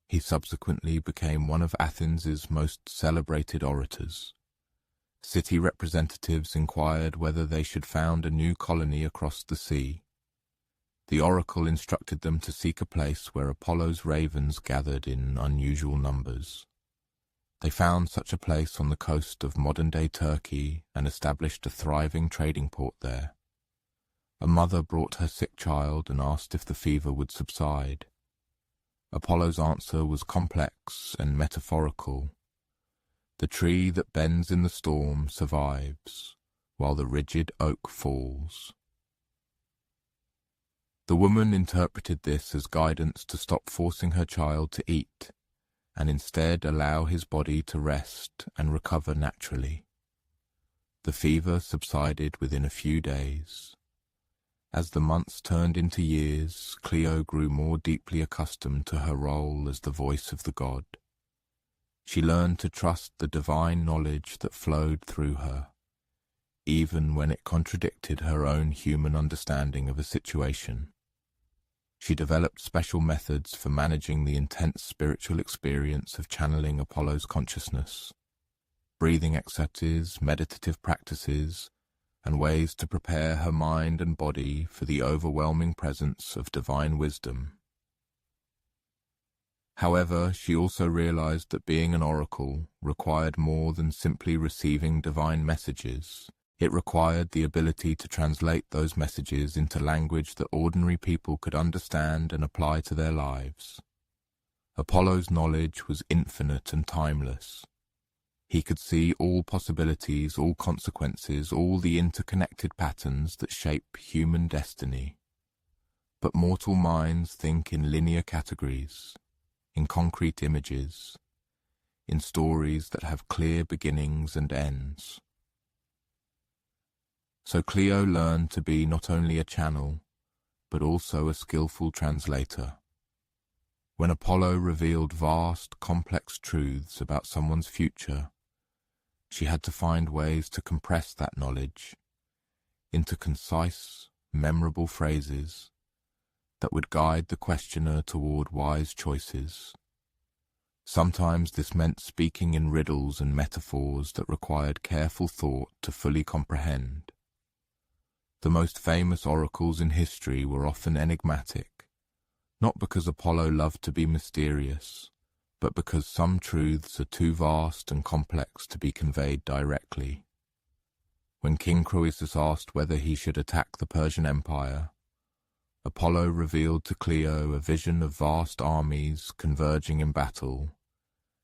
Speaker 1: He subsequently became one of Athens's most celebrated orators. City representatives inquired whether they should found a new colony across the sea. The oracle instructed them to seek a place where Apollo's ravens gathered in unusual numbers. They found such a place on the coast of modern-day Turkey and established a thriving trading port there. A mother brought her sick child and asked if the fever would subside. Apollo's answer was complex and metaphorical. The tree that bends in the storm survives, while the rigid oak falls. The woman interpreted this as guidance to stop forcing her child to eat, and instead allow his body to rest and recover naturally. The fever subsided within a few days. As the months turned into years, Clio grew more deeply accustomed to her role as the voice of the god. She learned to trust the divine knowledge that flowed through her, even when it contradicted her own human understanding of a situation. She developed special methods for managing the intense spiritual experience of channeling Apollo's consciousness, breathing exercises, meditative practices, and ways to prepare her mind and body for the overwhelming presence of divine wisdom. However, she also realized that being an oracle required more than simply receiving divine messages. It required the ability to translate those messages into language that ordinary people could understand and apply to their lives. Apollo's knowledge was infinite and timeless. He could see all possibilities, all consequences, all the interconnected patterns that shape human destiny. But mortal minds think in linear categories, in concrete images, in stories that have clear beginnings and ends. So Clio learned to be not only a channel, but also a skillful translator. When Apollo revealed vast, complex truths about someone's future, she had to find ways to compress that knowledge into concise, memorable phrases that would guide the questioner toward wise choices. Sometimes this meant speaking in riddles and metaphors that required careful thought to fully comprehend. The most famous oracles in history were often enigmatic, not because Apollo loved to be mysterious, but because some truths are too vast and complex to be conveyed directly. When King Croesus asked whether he should attack the Persian Empire, Apollo revealed to Clio a vision of vast armies converging in battle,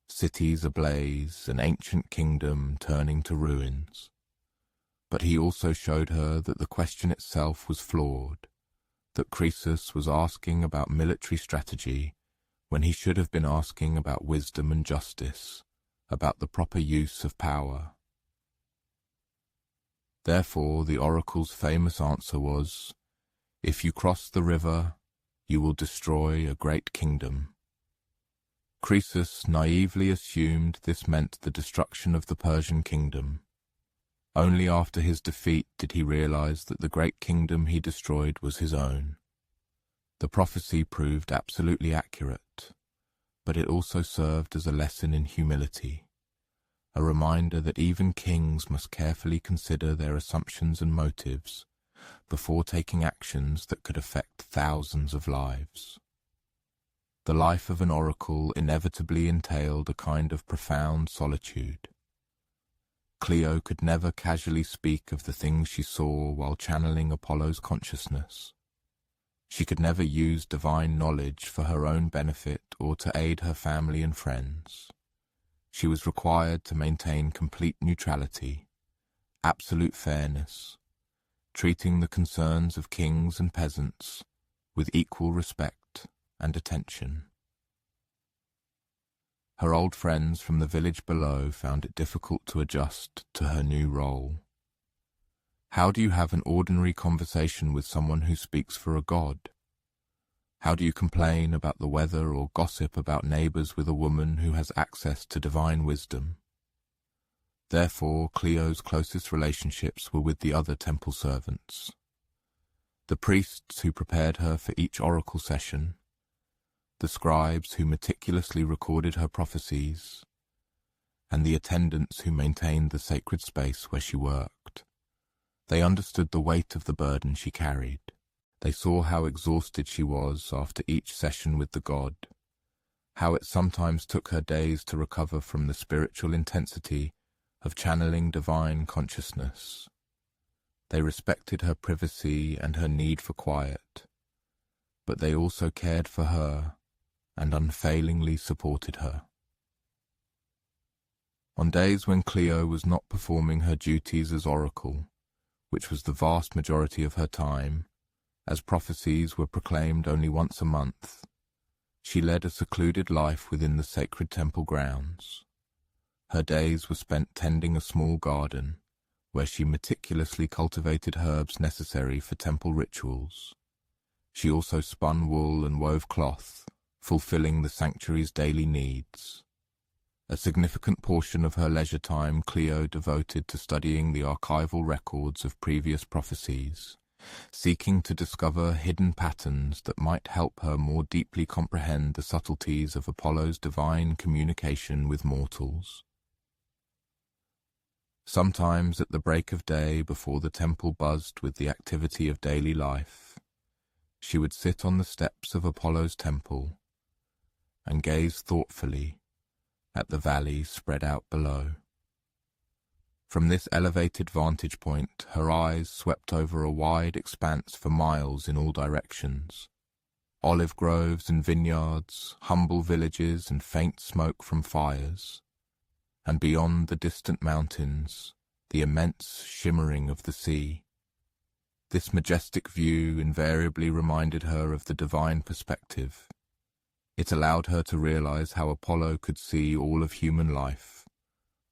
Speaker 1: cities ablaze, an ancient kingdom turning to ruins. But he also showed her that the question itself was flawed, that Croesus was asking about military strategy when he should have been asking about wisdom and justice, about the proper use of power. Therefore, the oracle's famous answer was, "If you cross the river, you will destroy a great kingdom." Croesus naively assumed this meant the destruction of the Persian kingdom. Only after his defeat did he realize that the great kingdom he destroyed was his own. The prophecy proved absolutely accurate, but it also served as a lesson in humility, a reminder that even kings must carefully consider their assumptions and motives before taking actions that could affect thousands of lives. The life of an oracle inevitably entailed a kind of profound solitude. Clio could never casually speak of the things she saw while channeling Apollo's consciousness. She could never use divine knowledge for her own benefit or to aid her family and friends. She was required to maintain complete neutrality, absolute fairness, treating the concerns of kings and peasants with equal respect and attention. Her old friends from the village below found it difficult to adjust to her new role. How do you have an ordinary conversation with someone who speaks for a god? How do you complain about the weather or gossip about neighbors with a woman who has access to divine wisdom? Therefore, Clio's closest relationships were with the other temple servants, the priests who prepared her for each oracle session, the scribes who meticulously recorded her prophecies, and the attendants who maintained the sacred space where she worked. They understood the weight of the burden she carried. They saw how exhausted she was after each session with the god, how it sometimes took her days to recover from the spiritual intensity of channeling divine consciousness. They respected her privacy and her need for quiet, but they also cared for her and unfailingly supported her. On days when Clio was not performing her duties as oracle, which was the vast majority of her time, as prophecies were proclaimed only once a month, she led a secluded life within the sacred temple grounds. Her days were spent tending a small garden, where she meticulously cultivated herbs necessary for temple rituals. She also spun wool and wove cloth, fulfilling the sanctuary's daily needs. A significant portion of her leisure time Clio devoted to studying the archival records of previous prophecies, seeking to discover hidden patterns that might help her more deeply comprehend the subtleties of Apollo's divine communication with mortals. Sometimes at the break of day, before the temple buzzed with the activity of daily life, she would sit on the steps of Apollo's temple and gaze thoughtfully at the valley spread out below. From this elevated vantage point, her eyes swept over a wide expanse for miles in all directions. Olive groves and vineyards, humble villages and faint smoke from fires, and beyond the distant mountains, the immense shimmering of the sea. This majestic view invariably reminded her of the divine perspective. It allowed her to realize how Apollo could see all of human life,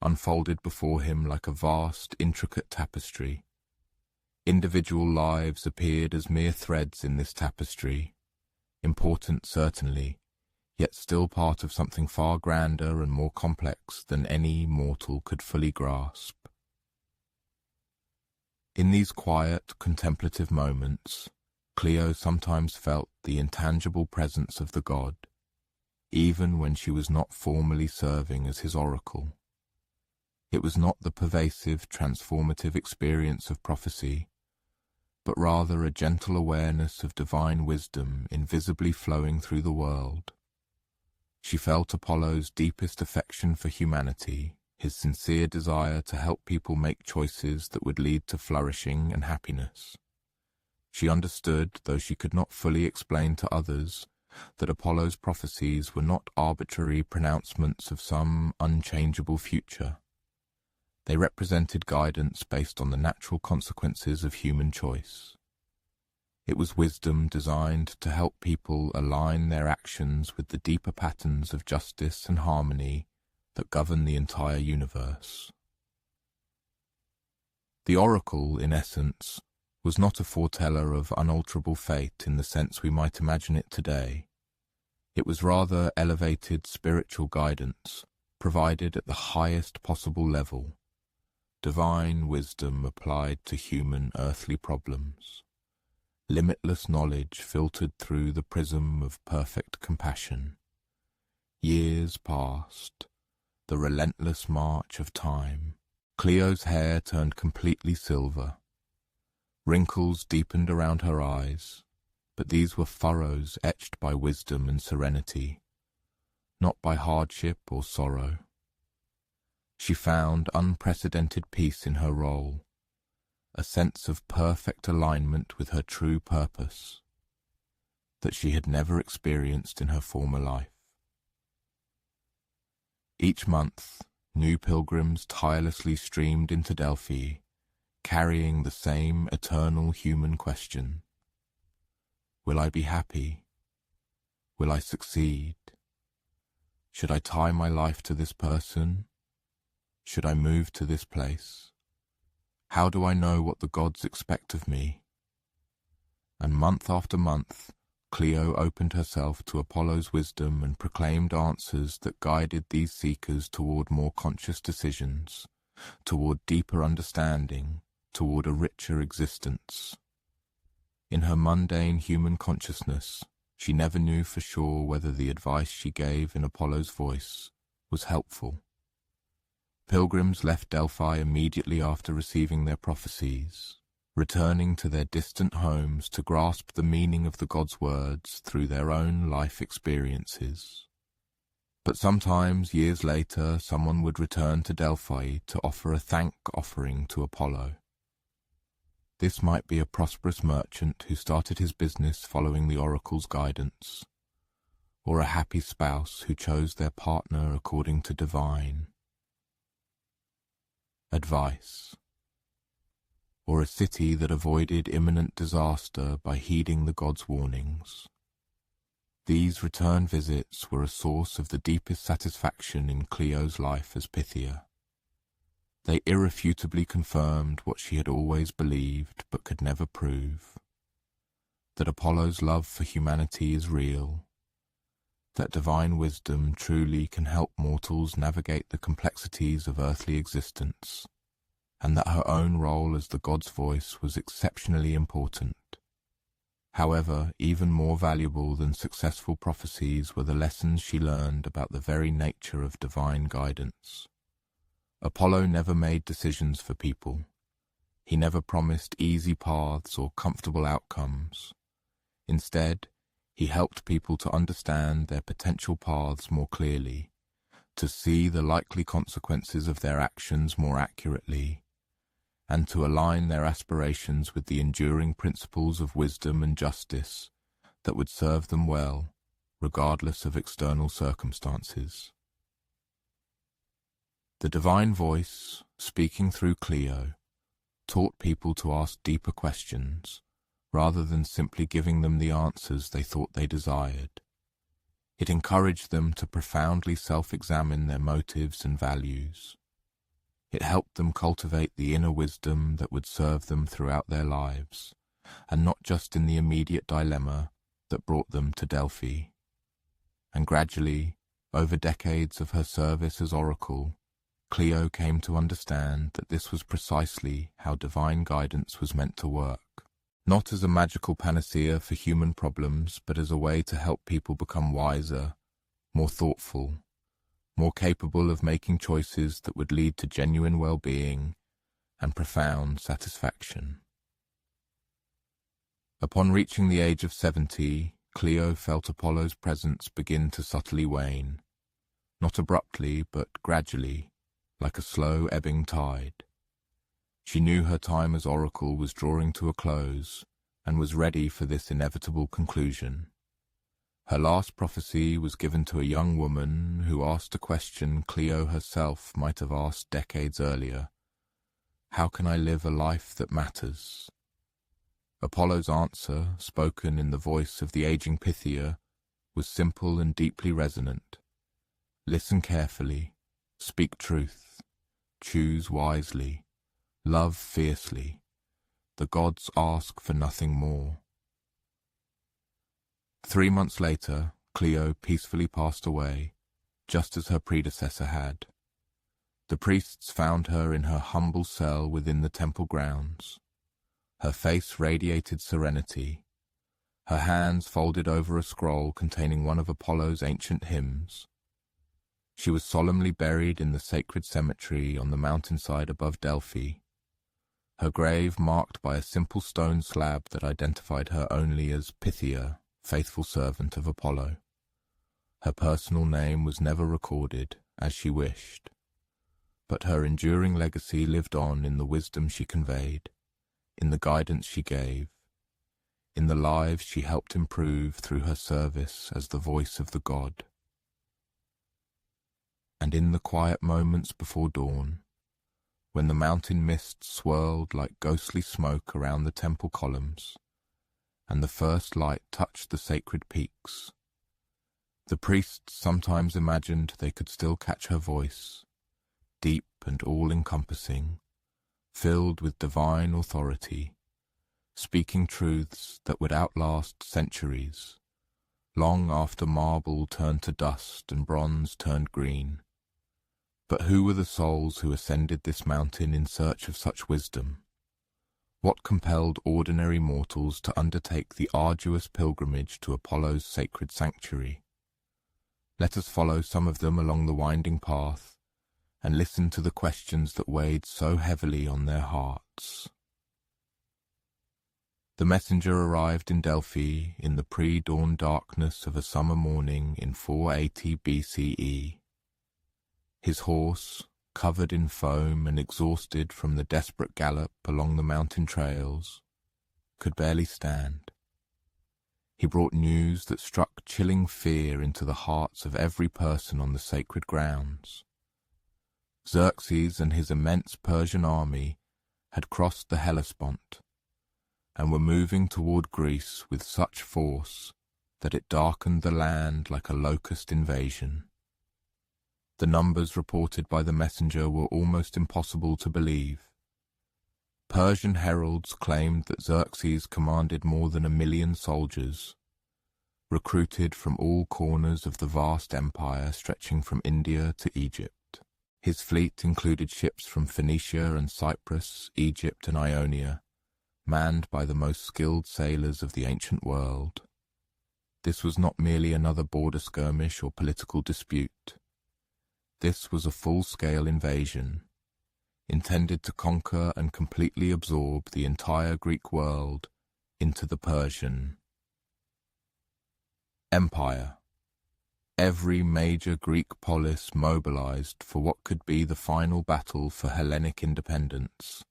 Speaker 1: unfolded before him like a vast, intricate tapestry. Individual lives appeared as mere threads in this tapestry, important certainly, yet still part of something far grander and more complex than any mortal could fully grasp. In these quiet, contemplative moments, Clio sometimes felt the intangible presence of the god, even when she was not formally serving as his oracle. It was not the pervasive, transformative experience of prophecy, but rather a gentle awareness of divine wisdom invisibly flowing through the world. She felt Apollo's deepest affection for humanity, his sincere desire to help people make choices that would lead to flourishing and happiness. She understood, though she could not fully explain to others, that Apollo's prophecies were not arbitrary pronouncements of some unchangeable future. They represented guidance based on the natural consequences of human choice. It was wisdom designed to help people align their actions with the deeper patterns of justice and harmony that govern the entire universe. The oracle, in essence, was not a foreteller of unalterable fate in the sense we might imagine it today. It was rather elevated spiritual guidance, provided at the highest possible level, divine wisdom applied to human earthly problems, limitless knowledge filtered through the prism of perfect compassion. Years passed, the relentless march of time. Clio's hair turned completely silver. Wrinkles deepened around her eyes, but these were furrows etched by wisdom and serenity, not by hardship or sorrow. She found unprecedented peace in her role, a sense of perfect alignment with her true purpose that she had never experienced in her former life. Each month, new pilgrims tirelessly streamed into Delphi, carrying the same eternal human question. Will I be happy? Will I succeed? Should I tie my life to this person? Should I move to this place? How do I know what the gods expect of me? And month after month, Clio opened herself to Apollo's wisdom and proclaimed answers that guided these seekers toward more conscious decisions, toward deeper understanding, toward a richer existence. In her mundane human consciousness, she never knew for sure whether the advice she gave in Apollo's voice was helpful. Pilgrims left Delphi immediately after receiving their prophecies, returning to their distant homes to grasp the meaning of the god's words through their own life experiences. But sometimes, years later, someone would return to Delphi to offer a thank offering to Apollo. This might be a prosperous merchant who started his business following the oracle's guidance, or a happy spouse who chose their partner according to divine advice, or a city that avoided imminent disaster by heeding the gods' warnings. These return visits were a source of the deepest satisfaction in Clio's life as Pythia. They irrefutably confirmed what she had always believed but could never prove: that Apollo's love for humanity is real, that divine wisdom truly can help mortals navigate the complexities of earthly existence, and that her own role as the god's voice was exceptionally important. However, even more valuable than successful prophecies were the lessons she learned about the very nature of divine guidance. Apollo never made decisions for people. He never promised easy paths or comfortable outcomes. Instead, he helped people to understand their potential paths more clearly, to see the likely consequences of their actions more accurately, and to align their aspirations with the enduring principles of wisdom and justice that would serve them well, regardless of external circumstances. The divine voice, speaking through Clio, taught people to ask deeper questions, rather than simply giving them the answers they thought they desired. It encouraged them to profoundly self-examine their motives and values. It helped them cultivate the inner wisdom that would serve them throughout their lives, and not just in the immediate dilemma that brought them to Delphi. And gradually, over decades of her service as oracle, Clio came to understand that this was precisely how divine guidance was meant to work. Not as a magical panacea for human problems, but as a way to help people become wiser, more thoughtful, more capable of making choices that would lead to genuine well-being and profound satisfaction. Upon reaching the age of 70, Clio felt Apollo's presence begin to subtly wane, not abruptly but gradually, like a slow ebbing tide. She knew her time as oracle was drawing to a close and was ready for this inevitable conclusion. Her last prophecy was given to a young woman who asked a question Clio herself might have asked decades earlier: how can I live a life that matters? Apollo's answer, spoken in the voice of the aging Pythia, was simple and deeply resonant. Listen carefully, speak truth, choose wisely, love fiercely. The gods ask for nothing more. 3 months later, Clio peacefully passed away, just as her predecessor had. The priests found her in her humble cell within the temple grounds. Her face radiated serenity, her hands folded over a scroll containing one of Apollo's ancient hymns. She was solemnly buried in the sacred cemetery on the mountainside above Delphi, her grave marked by a simple stone slab that identified her only as Pythia, faithful servant of Apollo. Her personal name was never recorded, as she wished, but her enduring legacy lived on in the wisdom she conveyed, in the guidance she gave, in the lives she helped improve through her service as the voice of the god. And in the quiet moments before dawn, when the mountain mists swirled like ghostly smoke around the temple columns, and the first light touched the sacred peaks, the priests sometimes imagined they could still catch her voice, deep and all-encompassing, filled with divine authority, speaking truths that would outlast centuries, long after marble turned to dust and bronze turned green. But who were the souls who ascended this mountain in search of such wisdom? What compelled ordinary mortals to undertake the arduous pilgrimage to Apollo's sacred sanctuary? Let us follow some of them along the winding path and listen to the questions that weighed so heavily on their hearts. The messenger arrived in Delphi in the pre-dawn darkness of a summer morning in 480 BCE. His horse, covered in foam and exhausted from the desperate gallop along the mountain trails, could barely stand. He brought news that struck chilling fear into the hearts of every person on the sacred grounds. Xerxes and his immense Persian army had crossed the Hellespont and were moving toward Greece with such force that it darkened the land like a locust invasion. The numbers reported by the messenger were almost impossible to believe. Persian heralds claimed that Xerxes commanded more than 1 million soldiers, recruited from all corners of the vast empire stretching from India to Egypt. His fleet included ships from Phoenicia and Cyprus, Egypt and Ionia, manned by the most skilled sailors of the ancient world. This was not merely another border skirmish or political dispute. This was a full-scale invasion, intended to conquer and completely absorb the entire Greek world into the Persian Empire. Every major Greek polis mobilized for what could be the final battle for Hellenic independence.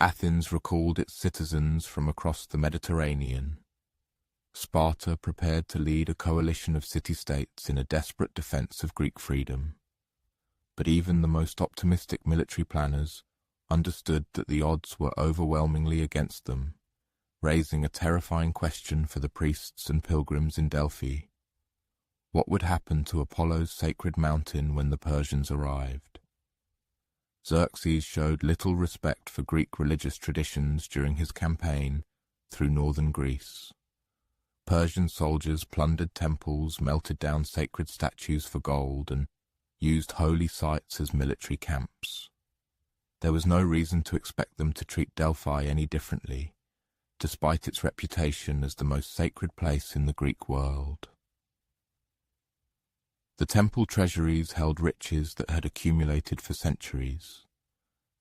Speaker 1: Athens recalled its citizens from across the Mediterranean. Sparta prepared to lead a coalition of city-states in a desperate defense of Greek freedom. But even the most optimistic military planners understood that the odds were overwhelmingly against them, raising a terrifying question for the priests and pilgrims in Delphi. What would happen to Apollo's sacred mountain when the Persians arrived? Xerxes showed little respect for Greek religious traditions during his campaign through northern Greece. Persian soldiers plundered temples, melted down sacred statues for gold, and used holy sites as military camps. There was no reason to expect them to treat Delphi any differently, despite its reputation as the most sacred place in the Greek world. The temple treasuries held riches that had accumulated for centuries.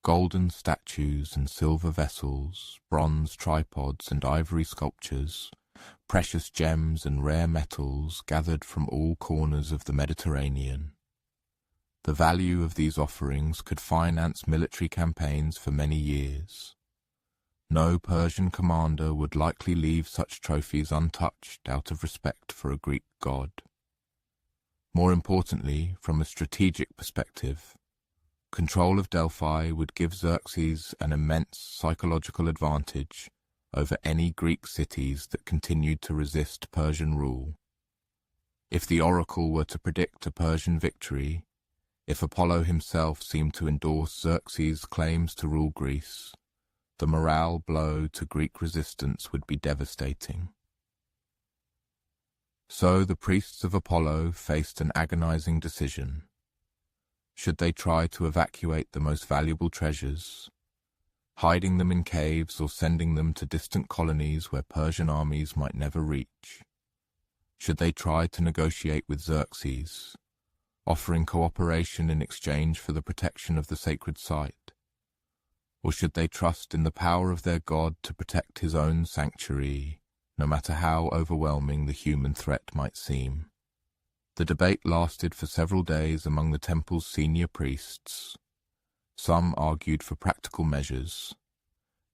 Speaker 1: Golden statues and silver vessels, bronze tripods and ivory sculptures, precious gems and rare metals gathered from all corners of the Mediterranean. The value of these offerings could finance military campaigns for many years. No Persian commander would likely leave such trophies untouched out of respect for a Greek god. More importantly, from a strategic perspective, control of Delphi would give Xerxes an immense psychological advantage over any Greek cities that continued to resist Persian rule. If the oracle were to predict a Persian victory, if Apollo himself seemed to endorse Xerxes' claims to rule Greece, the morale blow to Greek resistance would be devastating. So the priests of Apollo faced an agonizing decision. Should they try to evacuate the most valuable treasures, hiding them in caves or sending them to distant colonies where Persian armies might never reach? Should they try to negotiate with Xerxes, offering cooperation in exchange for the protection of the sacred site? Or should they trust in the power of their god to protect his own sanctuary, no matter how overwhelming the human threat might seem? The debate lasted for several days among the temple's senior priests. Some argued for practical measures,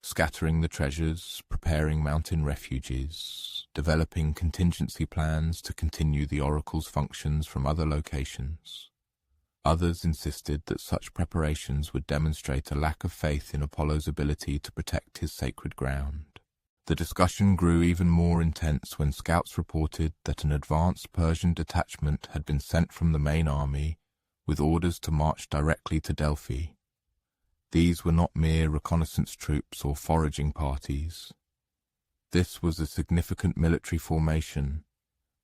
Speaker 1: scattering the treasures, preparing mountain refuges, developing contingency plans to continue the oracle's functions from other locations. Others insisted that such preparations would demonstrate a lack of faith in Apollo's ability to protect his sacred ground. The discussion grew even more intense when scouts reported that an advanced Persian detachment had been sent from the main army with orders to march directly to Delphi. These were not mere reconnaissance troops or foraging parties. This was a significant military formation,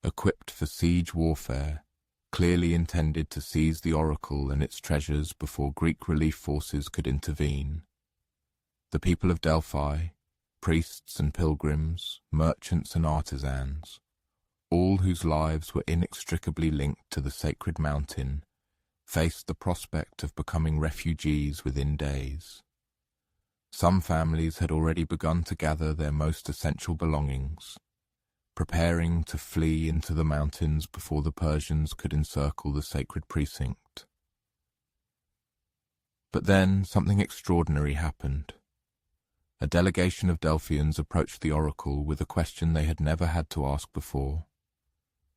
Speaker 1: equipped for siege warfare, clearly intended to seize the oracle and its treasures before Greek relief forces could intervene. The people of Delphi, priests and pilgrims, merchants and artisans, all whose lives were inextricably linked to the sacred mountain, faced the prospect of becoming refugees within days. Some families had already begun to gather their most essential belongings, preparing to flee into the mountains before the Persians could encircle the sacred precinct. But then something extraordinary happened. A delegation of Delphians approached the oracle with a question they had never had to ask before.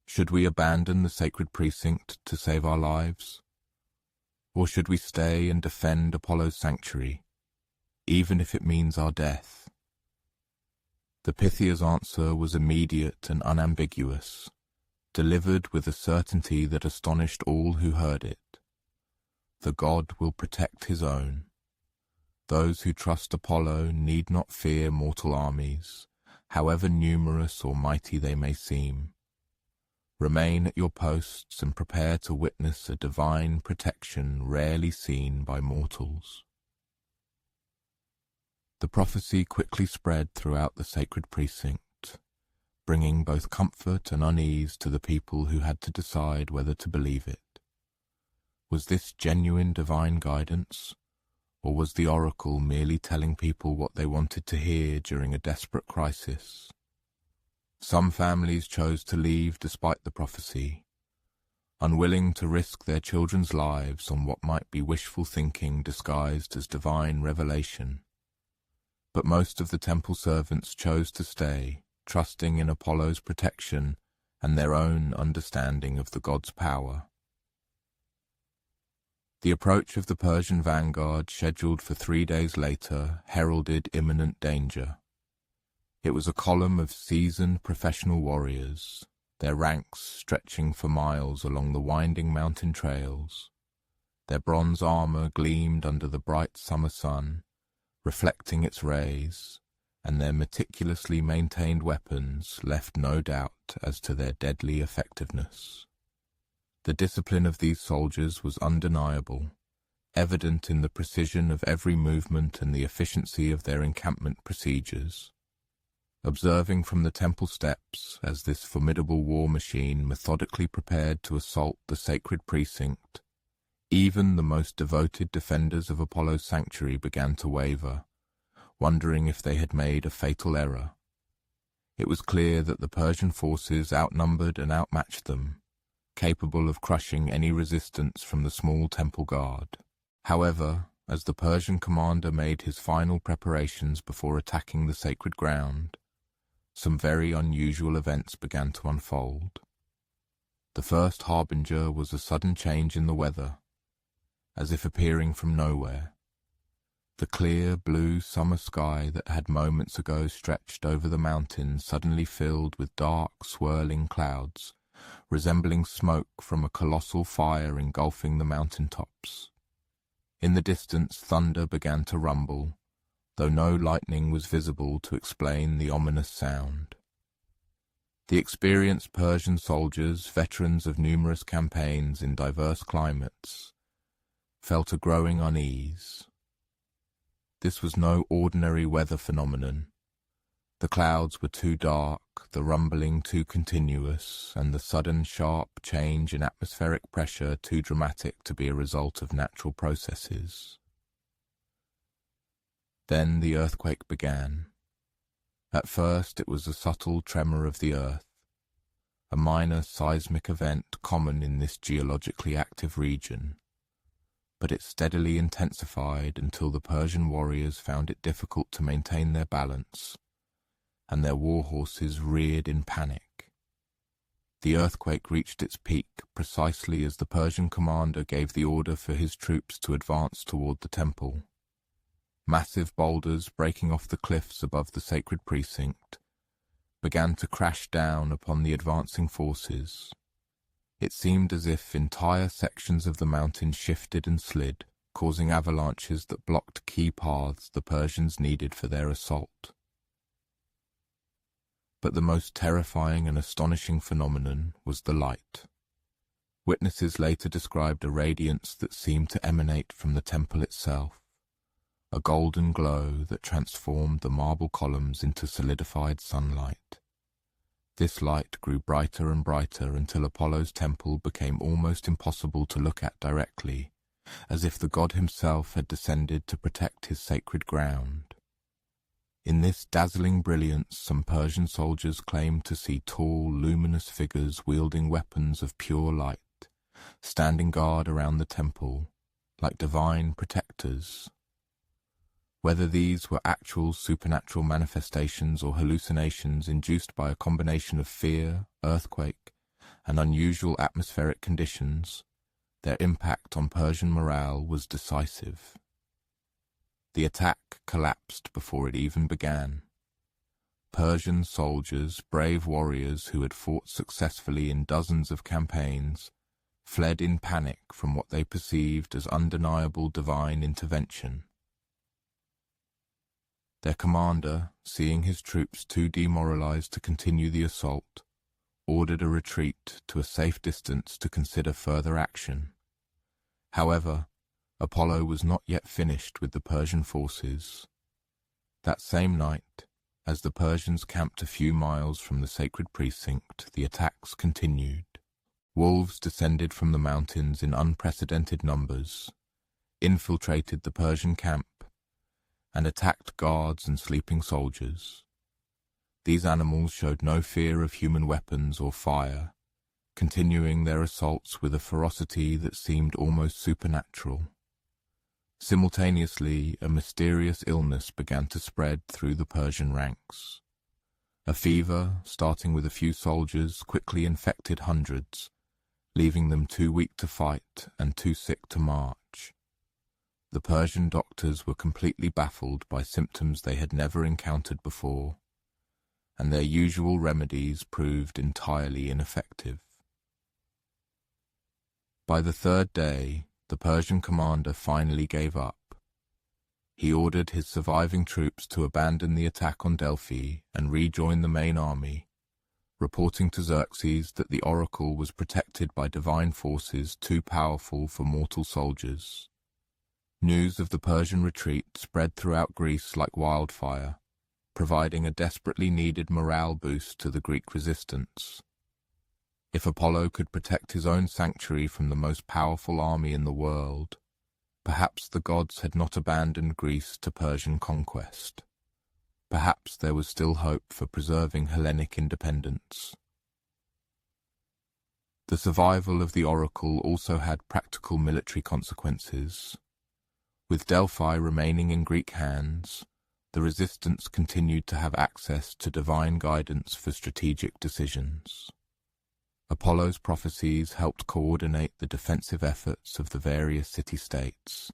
Speaker 1: Should we abandon the sacred precinct to save our lives? Or should we stay and defend Apollo's sanctuary, even if it means our death? The Pythia's answer was immediate and unambiguous, delivered with a certainty that astonished all who heard it. The god will protect his own. Those who trust Apollo need not fear mortal armies, however numerous or mighty they may seem. Remain at your posts and prepare to witness a divine protection rarely seen by mortals. The prophecy quickly spread throughout the sacred precinct, bringing both comfort and unease to the people who had to decide whether to believe it. Was this genuine divine guidance, or was the oracle merely telling people what they wanted to hear during a desperate crisis? Some families chose to leave despite the prophecy, unwilling to risk their children's lives on what might be wishful thinking disguised as divine revelation. But most of the temple servants chose to stay, trusting in Apollo's protection and their own understanding of the god's power. The approach of the Persian vanguard, scheduled for 3 days later, heralded imminent danger. It was a column of seasoned professional warriors, their ranks stretching for miles along the winding mountain trails. Their bronze armor gleamed under the bright summer sun, reflecting its rays, and their meticulously maintained weapons left no doubt as to their deadly effectiveness. The discipline of these soldiers was undeniable, evident in the precision of every movement and the efficiency of their encampment procedures. Observing from the temple steps as this formidable war machine methodically prepared to assault the sacred precinct, even the most devoted defenders of Apollo's sanctuary began to waver, wondering if they had made a fatal error. It was clear that the Persian forces outnumbered and outmatched them, capable of crushing any resistance from the small temple guard. However, as the Persian commander made his final preparations before attacking the sacred ground, some very unusual events began to unfold. The first harbinger was a sudden change in the weather, as if appearing from nowhere. The clear blue summer sky that had moments ago stretched over the mountains suddenly filled with dark, swirling clouds, resembling smoke from a colossal fire engulfing the mountain tops. In the distance, thunder began to rumble, though no lightning was visible to explain the ominous sound. The experienced Persian soldiers, veterans of numerous campaigns in diverse climates, felt a growing unease. This was no ordinary weather phenomenon. The clouds were too dark, the rumbling too continuous, and the sudden sharp change in atmospheric pressure too dramatic to be a result of natural processes. Then the earthquake began. At first it was a subtle tremor of the earth, a minor seismic event common in this geologically active region, but it steadily intensified until the Persian warriors found it difficult to maintain their balance, and their war horses reared in panic. The earthquake reached its peak precisely as the Persian commander gave the order for his troops to advance toward the temple. Massive boulders breaking off the cliffs above the sacred precinct began to crash down upon the advancing forces. It seemed as if entire sections of the mountain shifted and slid, causing avalanches that blocked key paths the Persians needed for their assault. But the most terrifying and astonishing phenomenon was the light. Witnesses later described a radiance that seemed to emanate from the temple itself, a golden glow that transformed the marble columns into solidified sunlight. This light grew brighter and brighter until Apollo's temple became almost impossible to look at directly, as if the god himself had descended to protect his sacred ground. In this dazzling brilliance, some Persian soldiers claimed to see tall, luminous figures wielding weapons of pure light, standing guard around the temple, like divine protectors. Whether these were actual supernatural manifestations or hallucinations induced by a combination of fear, earthquake, and unusual atmospheric conditions, their impact on Persian morale was decisive. The attack collapsed before it even began. Persian soldiers, brave warriors who had fought successfully in dozens of campaigns, fled in panic from what they perceived as undeniable divine intervention. Their commander, seeing his troops too demoralized to continue the assault, ordered a retreat to a safe distance to consider further action. However, Apollo was not yet finished with the Persian forces. That same night, as the Persians camped a few miles from the sacred precinct, the attacks continued. Wolves descended from the mountains in unprecedented numbers, infiltrated the Persian camp, and attacked guards and sleeping soldiers. These animals showed no fear of human weapons or fire, continuing their assaults with a ferocity that seemed almost supernatural. Simultaneously, a mysterious illness began to spread through the Persian ranks. A fever, starting with a few soldiers, quickly infected hundreds, leaving them too weak to fight and too sick to march. The Persian doctors were completely baffled by symptoms they had never encountered before, and their usual remedies proved entirely ineffective. By the third day, the Persian commander finally gave up. He ordered his surviving troops to abandon the attack on Delphi and rejoin the main army, reporting to Xerxes that the oracle was protected by divine forces too powerful for mortal soldiers. News of the Persian retreat spread throughout Greece like wildfire, providing a desperately needed morale boost to the Greek resistance. If Apollo could protect his own sanctuary from the most powerful army in the world, perhaps the gods had not abandoned Greece to Persian conquest. Perhaps there was still hope for preserving Hellenic independence. The survival of the oracle also had practical military consequences. With Delphi remaining in Greek hands, the resistance continued to have access to divine guidance for strategic decisions. Apollo's prophecies helped coordinate the defensive efforts of the various city-states,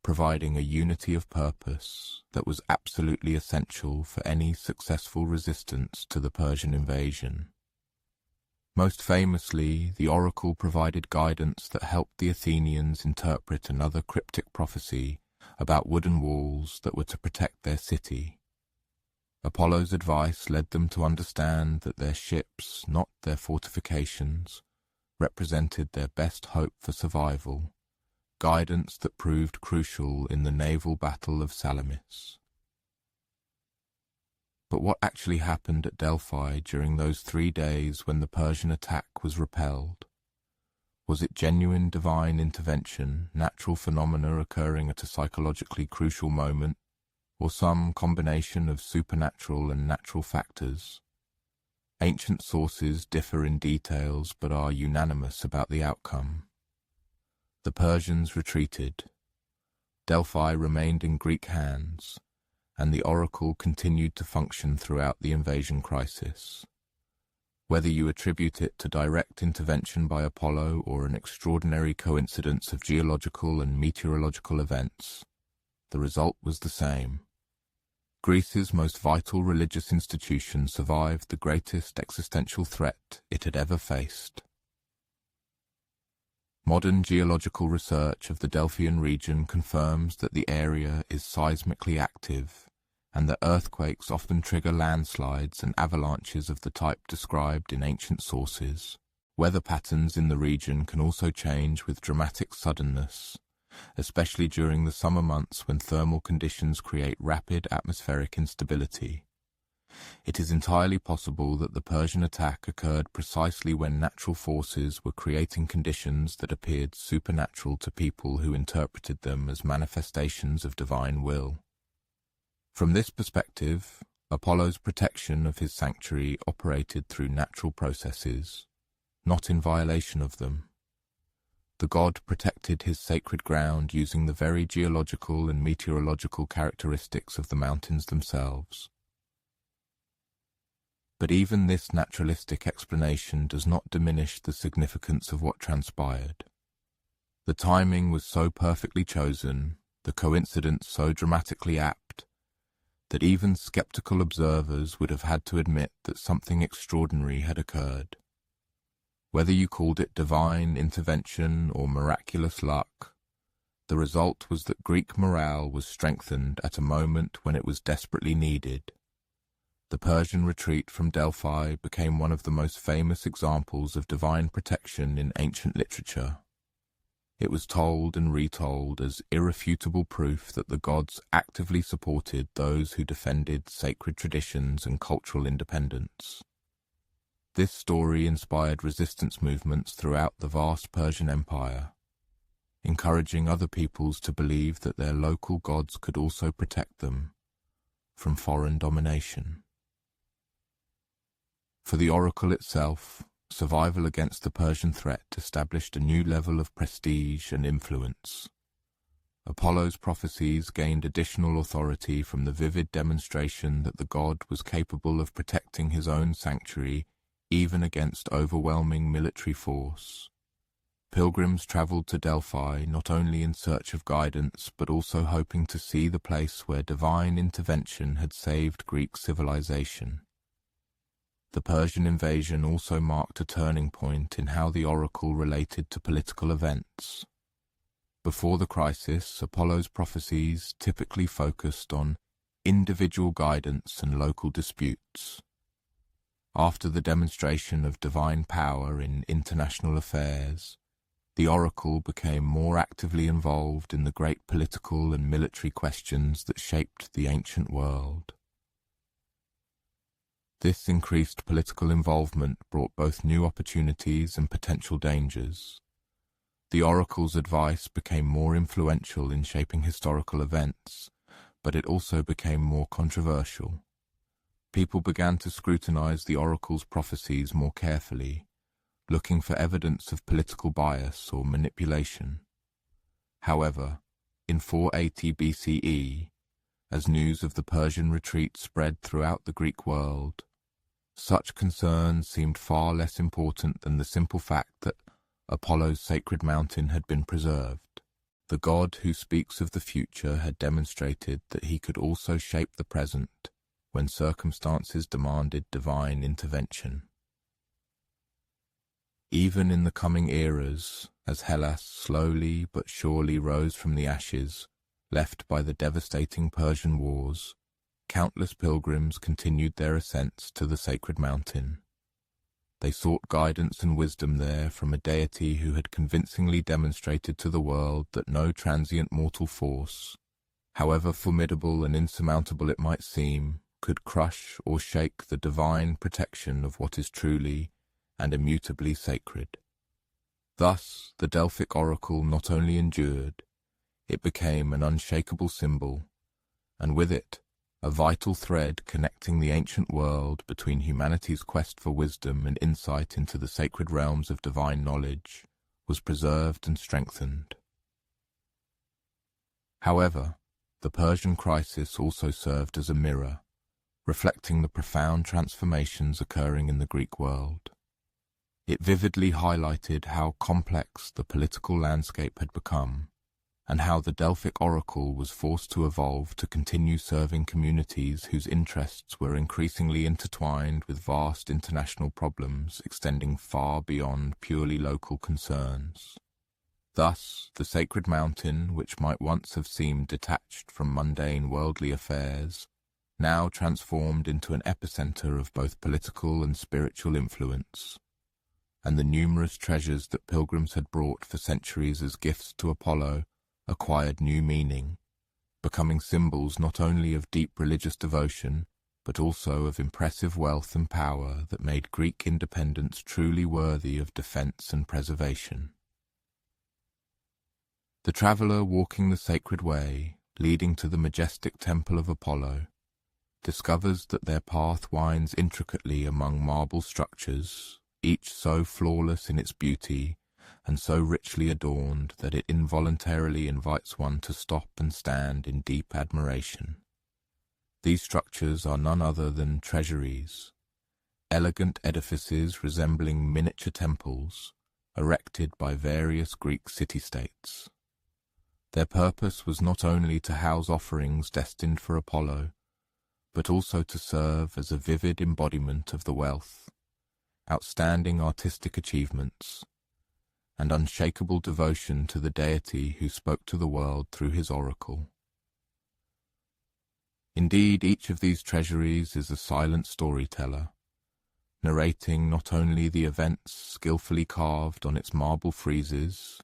Speaker 1: providing a unity of purpose that was absolutely essential for any successful resistance to the Persian invasion. Most famously, the oracle provided guidance that helped the Athenians interpret another cryptic prophecy about wooden walls that were to protect their city. Apollo's advice led them to understand that their ships, not their fortifications, represented their best hope for survival, guidance that proved crucial in the naval battle of Salamis. But what actually happened at Delphi during those 3 days when the Persian attack was repelled? Was it genuine divine intervention, natural phenomena occurring at a psychologically crucial moment, or some combination of supernatural and natural factors? Ancient sources differ in details but are unanimous about the outcome. The Persians retreated. Delphi remained in Greek hands, and the oracle continued to function throughout the invasion crisis. Whether you attribute it to direct intervention by Apollo or an extraordinary coincidence of geological and meteorological events, the result was the same. Greece's most vital religious institution survived the greatest existential threat it had ever faced. Modern geological research of the Delphian region confirms that the area is seismically active, and that earthquakes often trigger landslides and avalanches of the type described in ancient sources. Weather patterns in the region can also change with dramatic suddenness, especially during the summer months when thermal conditions create rapid atmospheric instability. It is entirely possible that the Persian attack occurred precisely when natural forces were creating conditions that appeared supernatural to people who interpreted them as manifestations of divine will. From this perspective, Apollo's protection of his sanctuary operated through natural processes, not in violation of them. The god protected his sacred ground using the very geological and meteorological characteristics of the mountains themselves. But even this naturalistic explanation does not diminish the significance of what transpired. The timing was so perfectly chosen, the coincidence so dramatically apt, that even skeptical observers would have had to admit that something extraordinary had occurred. Whether you called it divine intervention or miraculous luck, the result was that Greek morale was strengthened at a moment when it was desperately needed. The Persian retreat from Delphi became one of the most famous examples of divine protection in ancient literature. It was told and retold as irrefutable proof that the gods actively supported those who defended sacred traditions and cultural independence. This story inspired resistance movements throughout the vast Persian Empire, encouraging other peoples to believe that their local gods could also protect them from foreign domination. For the oracle itself, survival against the Persian threat established a new level of prestige and influence. Apollo's prophecies gained additional authority from the vivid demonstration that the god was capable of protecting his own sanctuary even against overwhelming military force. Pilgrims travelled to Delphi not only in search of guidance but also hoping to see the place where divine intervention had saved Greek civilization. The Persian invasion also marked a turning point in how the oracle related to political events. Before the crisis, Apollo's prophecies typically focused on individual guidance and local disputes. After the demonstration of divine power in international affairs, the oracle became more actively involved in the great political and military questions that shaped the ancient world. This increased political involvement brought both new opportunities and potential dangers. The oracle's advice became more influential in shaping historical events, but it also became more controversial. People began to scrutinize the oracle's prophecies more carefully, looking for evidence of political bias or manipulation. However, in 480 BCE, as news of the Persian retreat spread throughout the Greek world, such concerns seemed far less important than the simple fact that Apollo's sacred mountain had been preserved. The god who speaks of the future had demonstrated that he could also shape the present when circumstances demanded divine intervention. Even in the coming eras, as Hellas slowly but surely rose from the ashes left by the devastating Persian wars, countless pilgrims continued their ascents to the sacred mountain. They sought guidance and wisdom there from a deity who had convincingly demonstrated to the world that no transient mortal force, however formidable and insurmountable it might seem, could crush or shake the divine protection of what is truly and immutably sacred. Thus, the Delphic oracle not only endured, it became an unshakable symbol, and with it, a vital thread connecting the ancient world between humanity's quest for wisdom and insight into the sacred realms of divine knowledge was preserved and strengthened. However, the Persian crisis also served as a mirror, reflecting the profound transformations occurring in the Greek world. It vividly highlighted how complex the political landscape had become, and how the Delphic oracle was forced to evolve to continue serving communities whose interests were increasingly intertwined with vast international problems extending far beyond purely local concerns. Thus, the sacred mountain, which might once have seemed detached from mundane worldly affairs, now transformed into an epicenter of both political and spiritual influence, and the numerous treasures that pilgrims had brought for centuries as gifts to Apollo acquired new meaning, becoming symbols not only of deep religious devotion, but also of impressive wealth and power that made Greek independence truly worthy of defense and preservation. The traveler walking the sacred way, leading to the majestic temple of Apollo, discovers that their path winds intricately among marble structures, each so flawless in its beauty and so richly adorned that it involuntarily invites one to stop and stand in deep admiration. These structures are none other than treasuries, elegant edifices resembling miniature temples, erected by various Greek city-states. Their purpose was not only to house offerings destined for Apollo, but also to serve as a vivid embodiment of the wealth, outstanding artistic achievements, and unshakable devotion to the deity who spoke to the world through his oracle. Indeed, each of these treasuries is a silent storyteller, narrating not only the events skillfully carved on its marble friezes,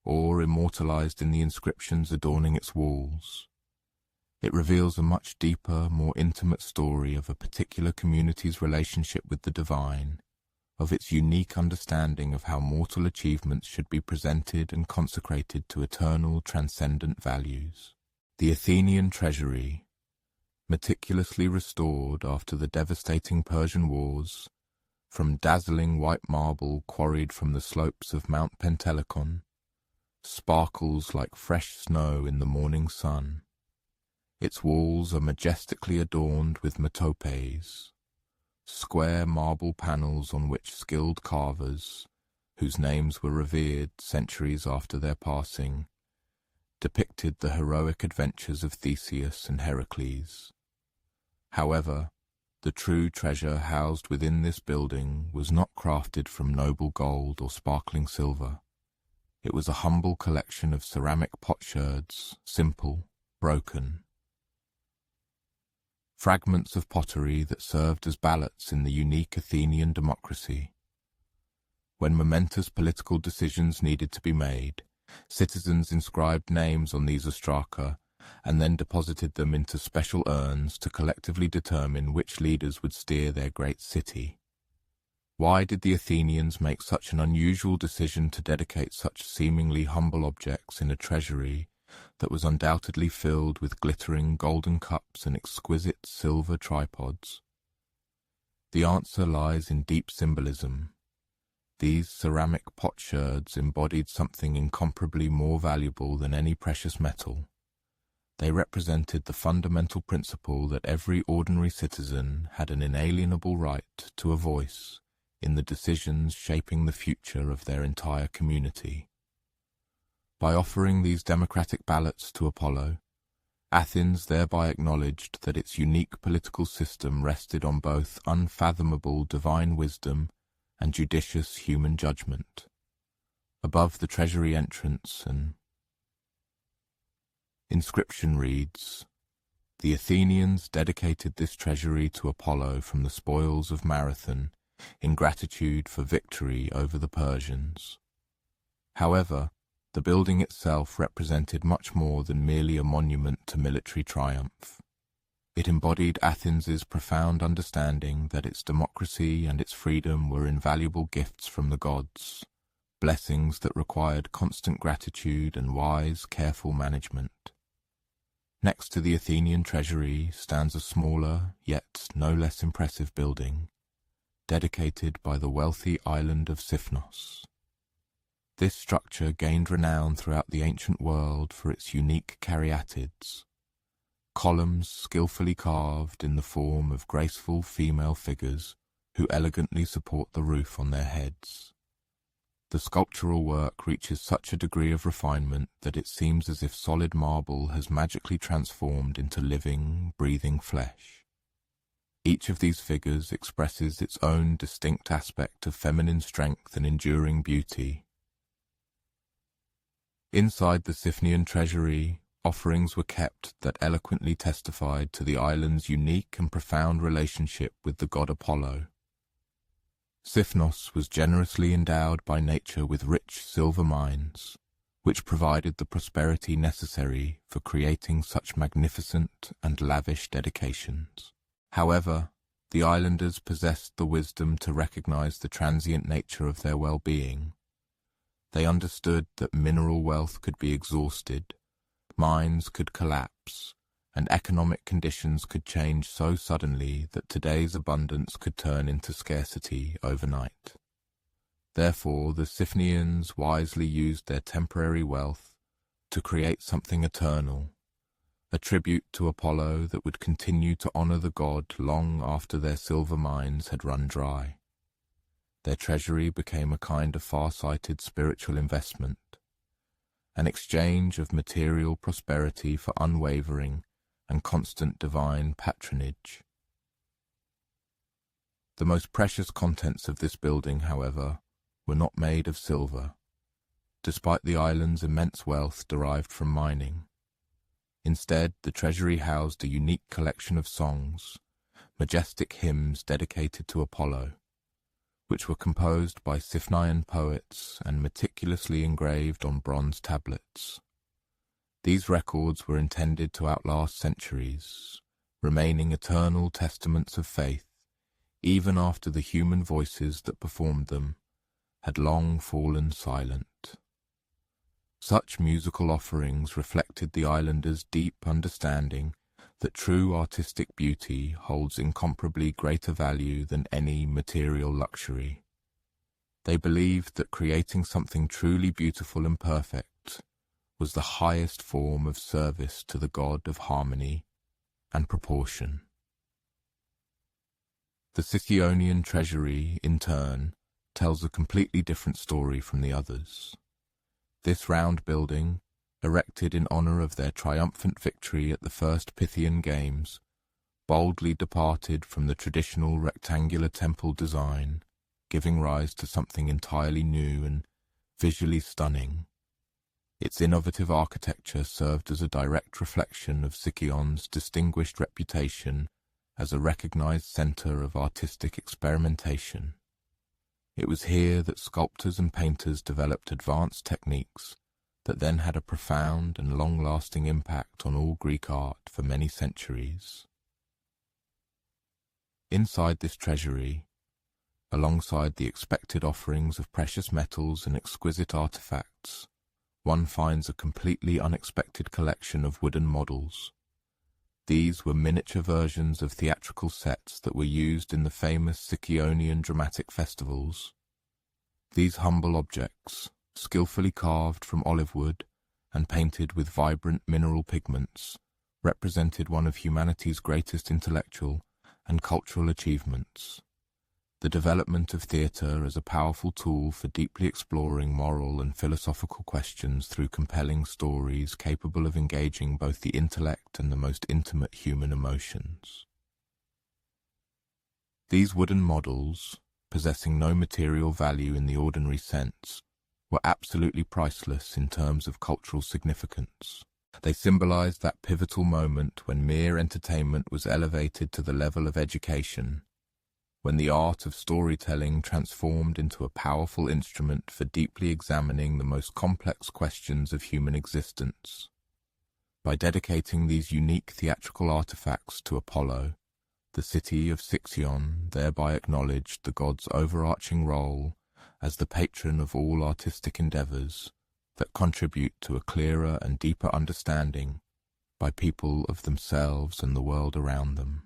Speaker 1: or immortalized in the inscriptions adorning its walls. It reveals a much deeper, more intimate story of a particular community's relationship with the divine, of its unique understanding of how mortal achievements should be presented and consecrated to eternal, transcendent values. The Athenian treasury, meticulously restored after the devastating Persian wars, from dazzling white marble quarried from the slopes of Mount Pentelicon, sparkles like fresh snow in the morning sun. Its walls are majestically adorned with metopes, square marble panels on which skilled carvers, whose names were revered centuries after their passing, depicted the heroic adventures of Theseus and Heracles. However, the true treasure housed within this building was not crafted from noble gold or sparkling silver. It was a humble collection of ceramic potsherds, simple, broken. Fragments of pottery that served as ballots in the unique Athenian democracy. When momentous political decisions needed to be made, citizens inscribed names on these ostraca and then deposited them into special urns to collectively determine which leaders would steer their great city. Why did the Athenians make such an unusual decision to dedicate such seemingly humble objects in a treasury that was undoubtedly filled with glittering golden cups and exquisite silver tripods? The answer lies in deep symbolism. These ceramic potsherds embodied something incomparably more valuable than any precious metal. They represented the fundamental principle that every ordinary citizen had an inalienable right to a voice in the decisions shaping the future of their entire community. By offering these democratic ballots to Apollo, Athens thereby acknowledged that its unique political system rested on both unfathomable divine wisdom and judicious human judgment. Above the treasury entrance, an inscription reads, "The Athenians dedicated this treasury to Apollo from the spoils of Marathon in gratitude for victory over the Persians." However, the building itself represented much more than merely a monument to military triumph. It embodied Athens's profound understanding that its democracy and its freedom were invaluable gifts from the gods, blessings that required constant gratitude and wise, careful management. Next to the Athenian treasury stands a smaller, yet no less impressive building, dedicated by the wealthy island of Sifnos. This structure gained renown throughout the ancient world for its unique caryatids, columns skillfully carved in the form of graceful female figures who elegantly support the roof on their heads. The sculptural work reaches such a degree of refinement that it seems as if solid marble has magically transformed into living, breathing flesh. Each of these figures expresses its own distinct aspect of feminine strength and enduring beauty. Inside the Sifnian treasury, offerings were kept that eloquently testified to the island's unique and profound relationship with the god Apollo. Sifnos was generously endowed by nature with rich silver mines, which provided the prosperity necessary for creating such magnificent and lavish dedications. However, the islanders possessed the wisdom to recognize the transient nature of their well-being. They understood that mineral wealth could be exhausted, mines could collapse, and economic conditions could change so suddenly that today's abundance could turn into scarcity overnight. Therefore, the Siphnians wisely used their temporary wealth to create something eternal, a tribute to Apollo that would continue to honor the god long after their silver mines had run dry. Their treasury became a kind of far-sighted spiritual investment, an exchange of material prosperity for unwavering and constant divine patronage. The most precious contents of this building, however, were not made of silver, despite the island's immense wealth derived from mining. Instead, the treasury housed a unique collection of songs, majestic hymns dedicated to Apollo, which were composed by Siphnian poets and meticulously engraved on bronze tablets. These records were intended to outlast centuries, remaining eternal testaments of faith, even after the human voices that performed them had long fallen silent. Such musical offerings reflected the islanders' deep understanding that true artistic beauty holds incomparably greater value than any material luxury. They believed that creating something truly beautiful and perfect was the highest form of service to the god of harmony and proportion. The Sicyonian treasury, in turn, tells a completely different story from the others. This round building, erected in honor of their triumphant victory at the first Pythian Games, boldly departed from the traditional rectangular temple design, giving rise to something entirely new and visually stunning. Its innovative architecture served as a direct reflection of Sicyon's distinguished reputation as a recognized center of artistic experimentation. It was here that sculptors and painters developed advanced techniques that then had a profound and long-lasting impact on all Greek art for many centuries. Inside this treasury, alongside the expected offerings of precious metals and exquisite artifacts, one finds a completely unexpected collection of wooden models. These were miniature versions of theatrical sets that were used in the famous Sicyonian dramatic festivals. These humble objects, skillfully carved from olive wood and painted with vibrant mineral pigments, represented one of humanity's greatest intellectual and cultural achievements. The development of theatre as a powerful tool for deeply exploring moral and philosophical questions through compelling stories capable of engaging both the intellect and the most intimate human emotions. These wooden models, possessing no material value in the ordinary sense, were absolutely priceless in terms of cultural significance. They symbolized that pivotal moment when mere entertainment was elevated to the level of education, when the art of storytelling transformed into a powerful instrument for deeply examining the most complex questions of human existence. By dedicating these unique theatrical artifacts to Apollo, the city of Sicyon thereby acknowledged the god's overarching role as the patron of all artistic endeavors that contribute to a clearer and deeper understanding by people of themselves and the world around them.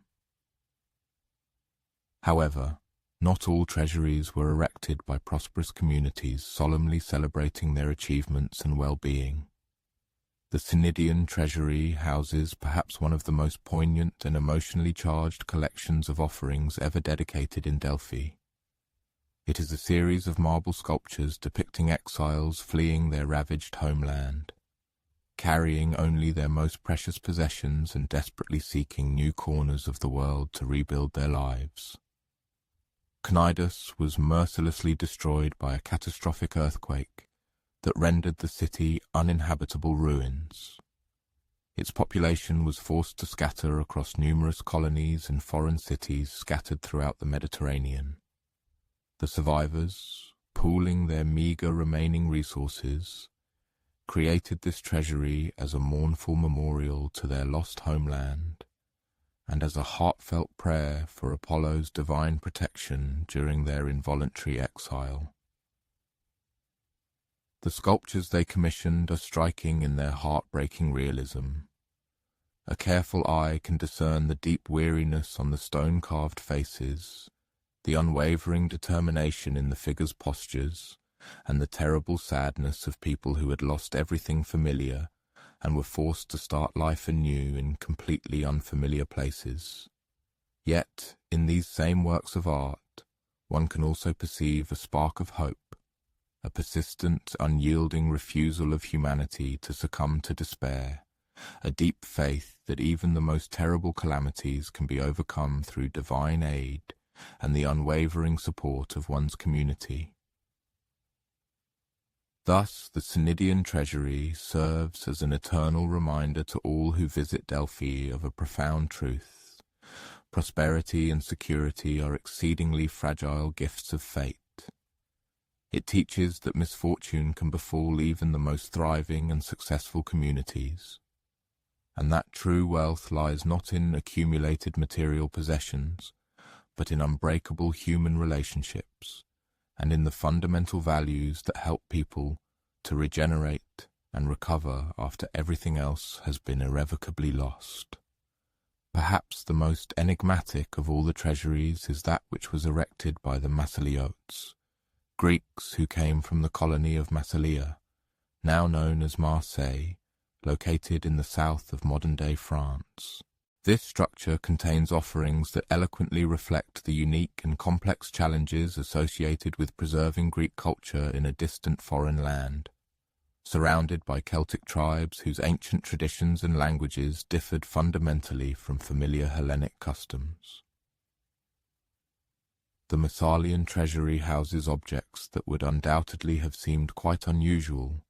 Speaker 1: However, not all treasuries were erected by prosperous communities solemnly celebrating their achievements and well-being. The Cnidian treasury houses perhaps one of the most poignant and emotionally charged collections of offerings ever dedicated in Delphi. It is a series of marble sculptures depicting exiles fleeing their ravaged homeland, carrying only their most precious possessions and desperately seeking new corners of the world to rebuild their lives. Cnidus was mercilessly destroyed by a catastrophic earthquake that rendered the city uninhabitable ruins. Its population was forced to scatter across numerous colonies and foreign cities scattered throughout the Mediterranean. The survivors, pooling their meager remaining resources, created this treasury as a mournful memorial to their lost homeland and as a heartfelt prayer for Apollo's divine protection during their involuntary exile. The sculptures they commissioned are striking in their heartbreaking realism. A careful eye can discern the deep weariness on the stone-carved faces the unwavering determination in the figures' postures, and the terrible sadness of people who had lost everything familiar and were forced to start life anew in completely unfamiliar places. Yet, in these same works of art, one can also perceive a spark of hope, a persistent, unyielding refusal of humanity to succumb to despair, a deep faith that even the most terrible calamities can be overcome through divine aid and the unwavering support of one's community. Thus, the Cnidian treasury serves as an eternal reminder to all who visit Delphi of a profound truth. Prosperity and security are exceedingly fragile gifts of fate. It teaches that misfortune can befall even the most thriving and successful communities, and that true wealth lies not in accumulated material possessions, but in unbreakable human relationships, and in the fundamental values that help people to regenerate and recover after everything else has been irrevocably lost. Perhaps the most enigmatic of all the treasuries is that which was erected by the Massaliotes, Greeks who came from the colony of Massalia, now known as Marseille, located in the south of modern-day France. This structure contains offerings that eloquently reflect the unique and complex challenges associated with preserving Greek culture in a distant foreign land, surrounded by Celtic tribes whose ancient traditions and languages differed fundamentally from familiar Hellenic customs. The Massalian treasury houses objects that would undoubtedly have seemed quite unusual,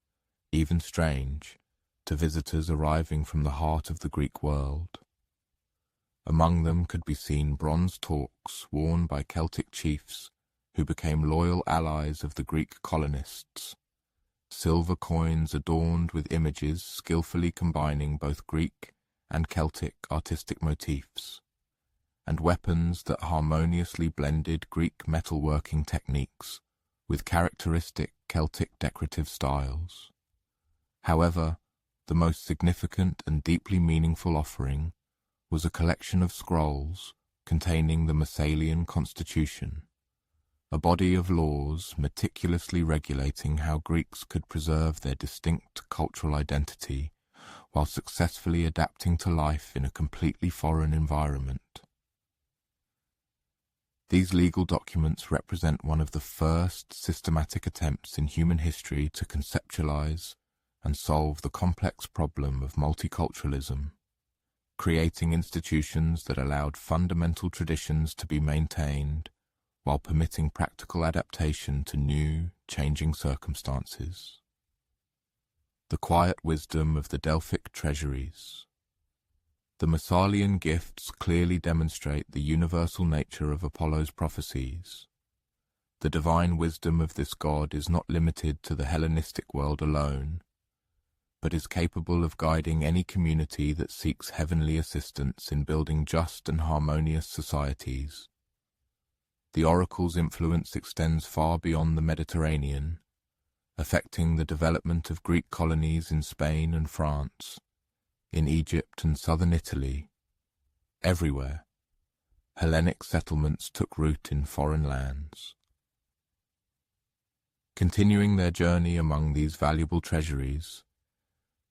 Speaker 1: even strange, to visitors arriving from the heart of the Greek world. Among them could be seen bronze torques worn by Celtic chiefs who became loyal allies of the Greek colonists, silver coins adorned with images skillfully combining both Greek and Celtic artistic motifs, and weapons that harmoniously blended Greek metalworking techniques with characteristic Celtic decorative styles. However, the most significant and deeply meaningful offering was a collection of scrolls containing the Massalian constitution, a body of laws meticulously regulating how Greeks could preserve their distinct cultural identity while successfully adapting to life in a completely foreign environment. These legal documents represent one of the first systematic attempts in human history to conceptualize and solve the complex problem of multiculturalism, creating institutions that allowed fundamental traditions to be maintained while permitting practical adaptation to new, changing circumstances. The quiet wisdom of the Delphic treasuries. The Massalian gifts clearly demonstrate the universal nature of Apollo's prophecies. The divine wisdom of this god is not limited to the Hellenistic world alone, but is capable of guiding any community that seeks heavenly assistance in building just and harmonious societies. The oracle's influence extends far beyond the Mediterranean, affecting the development of Greek colonies in Spain and France, in Egypt and southern Italy. Everywhere, Hellenic settlements took root in foreign lands. Continuing their journey among these valuable treasuries,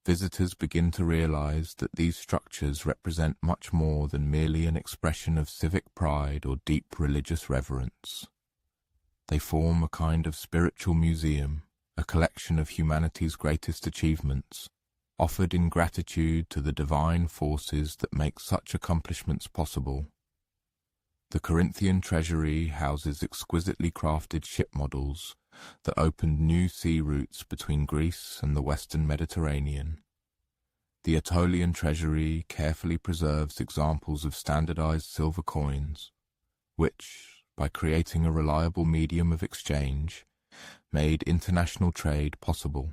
Speaker 1: visitors begin to realize that these structures represent much more than merely an expression of civic pride or deep religious reverence. They form a kind of spiritual museum, a collection of humanity's greatest achievements, offered in gratitude to the divine forces that make such accomplishments possible. The Corinthian treasury houses exquisitely crafted ship models that opened new sea routes between Greece and the western Mediterranean. The Aetolian treasury carefully preserves examples of standardized silver coins, which, by creating a reliable medium of exchange, made international trade possible.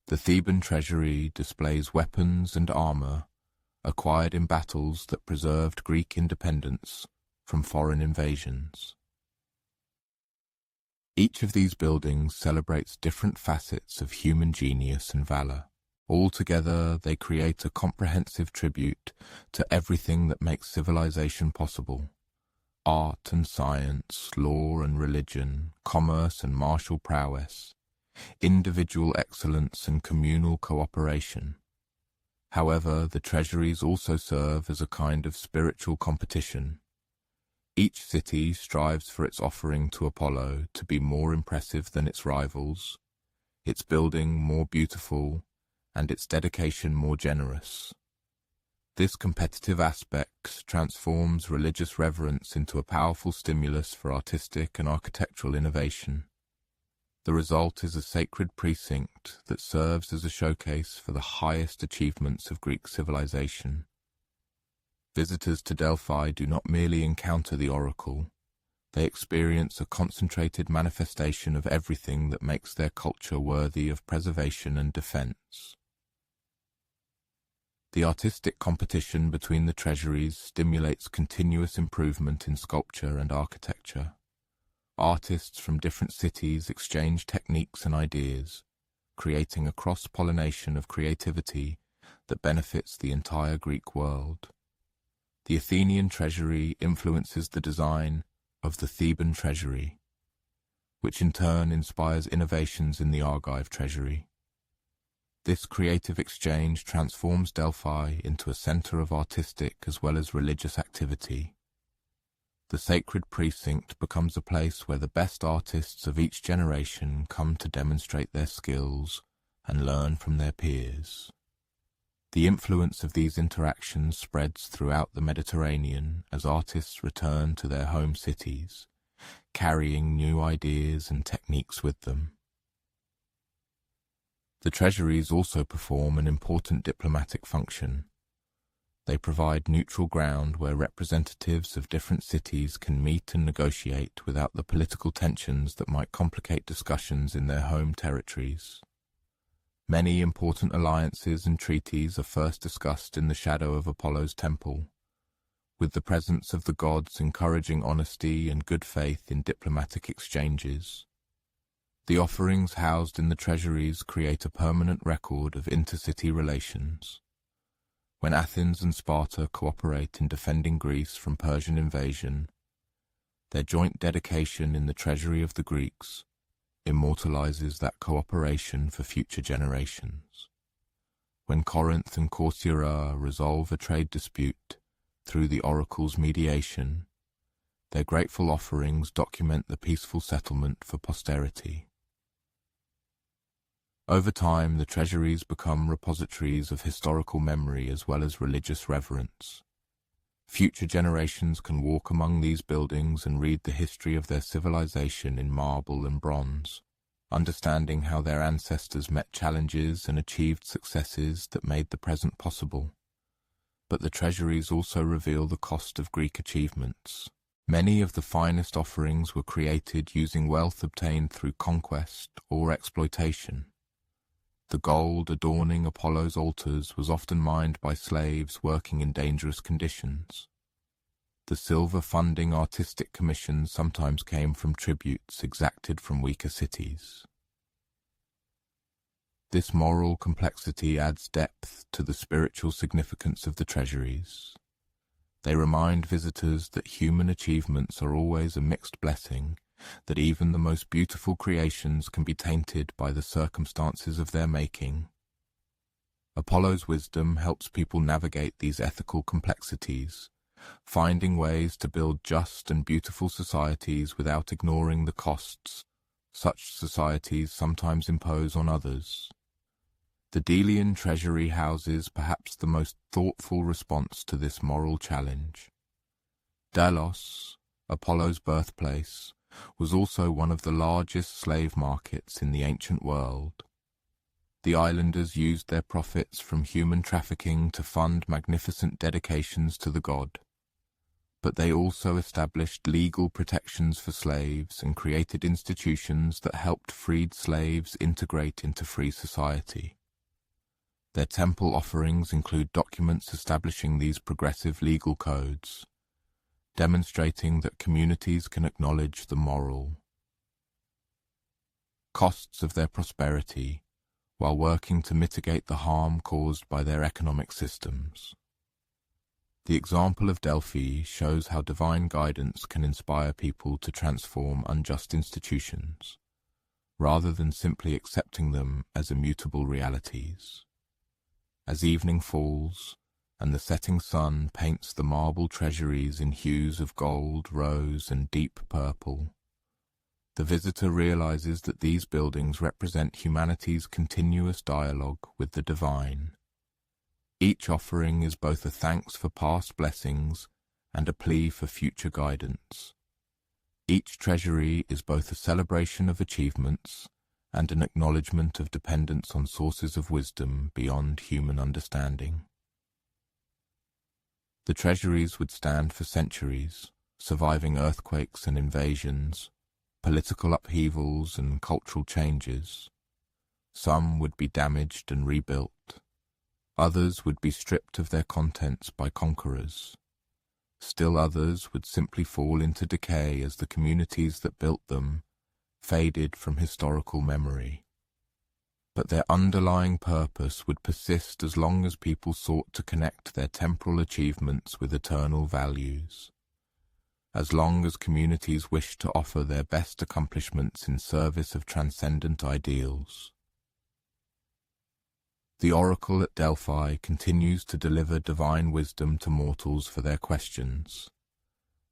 Speaker 1: The Theban treasury displays weapons and armor acquired in battles that preserved Greek independence from foreign invasions. Each of these buildings celebrates different facets of human genius and valor. Altogether, they create a comprehensive tribute to everything that makes civilization possible: art and science, law and religion, commerce and martial prowess, individual excellence and communal cooperation. However, the treasuries also serve as a kind of spiritual competition. Each city strives for its offering to Apollo to be more impressive than its rivals, its building more beautiful, and its dedication more generous. This competitive aspect transforms religious reverence into a powerful stimulus for artistic and architectural innovation. The result is a sacred precinct that serves as a showcase for the highest achievements of Greek civilization. Visitors to Delphi do not merely encounter the oracle, they experience a concentrated manifestation of everything that makes their culture worthy of preservation and defense. The artistic competition between the treasuries stimulates continuous improvement in sculpture and architecture. Artists from different cities exchange techniques and ideas, creating a cross-pollination of creativity that benefits the entire Greek world. The Athenian treasury influences the design of the Theban treasury, which in turn inspires innovations in the Argive treasury. This creative exchange transforms Delphi into a center of artistic as well as religious activity. The sacred precinct becomes a place where the best artists of each generation come to demonstrate their skills and learn from their peers. The influence of these interactions spreads throughout the Mediterranean as artists return to their home cities, carrying new ideas and techniques with them. The treasuries also perform an important diplomatic function. They provide neutral ground where representatives of different cities can meet and negotiate without the political tensions that might complicate discussions in their home territories. Many important alliances and treaties are first discussed in the shadow of Apollo's temple, with the presence of the gods encouraging honesty and good faith in diplomatic exchanges. The offerings housed in the treasuries create a permanent record of intercity relations. When Athens and Sparta cooperate in defending Greece from Persian invasion, their joint dedication in the treasury of the Greeks immortalizes that cooperation for future generations. When Corinth and Corcyra resolve a trade dispute through the oracle's mediation, their grateful offerings document the peaceful settlement for posterity. Over time, the treasuries become repositories of historical memory as well as religious reverence. Future generations can walk among these buildings and read the history of their civilization in marble and bronze, understanding how their ancestors met challenges and achieved successes that made the present possible. But the treasuries also reveal the cost of Greek achievements. Many of the finest offerings were created using wealth obtained through conquest or exploitation. The gold adorning Apollo's altars was often mined by slaves working in dangerous conditions. The silver funding artistic commissions sometimes came from tributes exacted from weaker cities. This moral complexity adds depth to the spiritual significance of the treasuries. They remind visitors that human achievements are always a mixed blessing, that even the most beautiful creations can be tainted by the circumstances of their making. Apollo's wisdom helps people navigate these ethical complexities, finding ways to build just and beautiful societies without ignoring the costs such societies sometimes impose on others. The Delian treasury houses perhaps the most thoughtful response to this moral challenge. Delos, Apollo's birthplace, was also one of the largest slave markets in the ancient world. The islanders used their profits from human trafficking to fund magnificent dedications to the god. But they also established legal protections for slaves and created institutions that helped freed slaves integrate into free society. Their temple offerings include documents establishing these progressive legal codes, demonstrating that communities can acknowledge the moral costs of their prosperity while working to mitigate the harm caused by their economic systems. The example of Delphi shows how divine guidance can inspire people to transform unjust institutions, rather than simply accepting them as immutable realities. As evening falls, and the setting sun paints the marble treasuries in hues of gold, rose, and deep purple, the visitor realizes that these buildings represent humanity's continuous dialogue with the divine. Each offering is both a thanks for past blessings and a plea for future guidance. Each treasury is both a celebration of achievements and an acknowledgement of dependence on sources of wisdom beyond human understanding. The treasuries would stand for centuries, surviving earthquakes and invasions, political upheavals and cultural changes. Some would be damaged and rebuilt. Others would be stripped of their contents by conquerors. Still others would simply fall into decay as the communities that built them faded from historical memory. But their underlying purpose would persist as long as people sought to connect their temporal achievements with eternal values. As long as communities wished to offer their best accomplishments in service of transcendent ideals. The oracle at Delphi continues to deliver divine wisdom to mortals for their questions,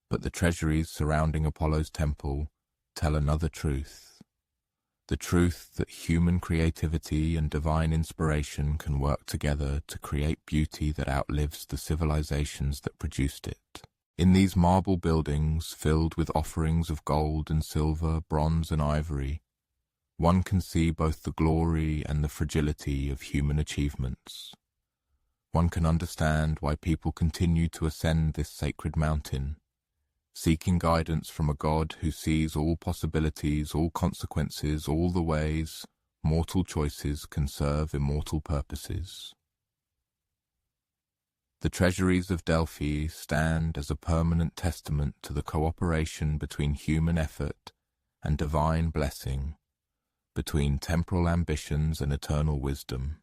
Speaker 1: but the treasuries surrounding Apollo's temple tell another truth. The truth that human creativity and divine inspiration can work together to create beauty that outlives the civilizations that produced it. In these marble buildings filled with offerings of gold and silver, bronze and ivory, one can see both the glory and the fragility of human achievements. One can understand why people continue to ascend this sacred mountain, seeking guidance from a God who sees all possibilities, all consequences, all the ways mortal choices can serve immortal purposes. The treasuries of Delphi stand as a permanent testament to the cooperation between human effort and divine blessing, between temporal ambitions and eternal wisdom.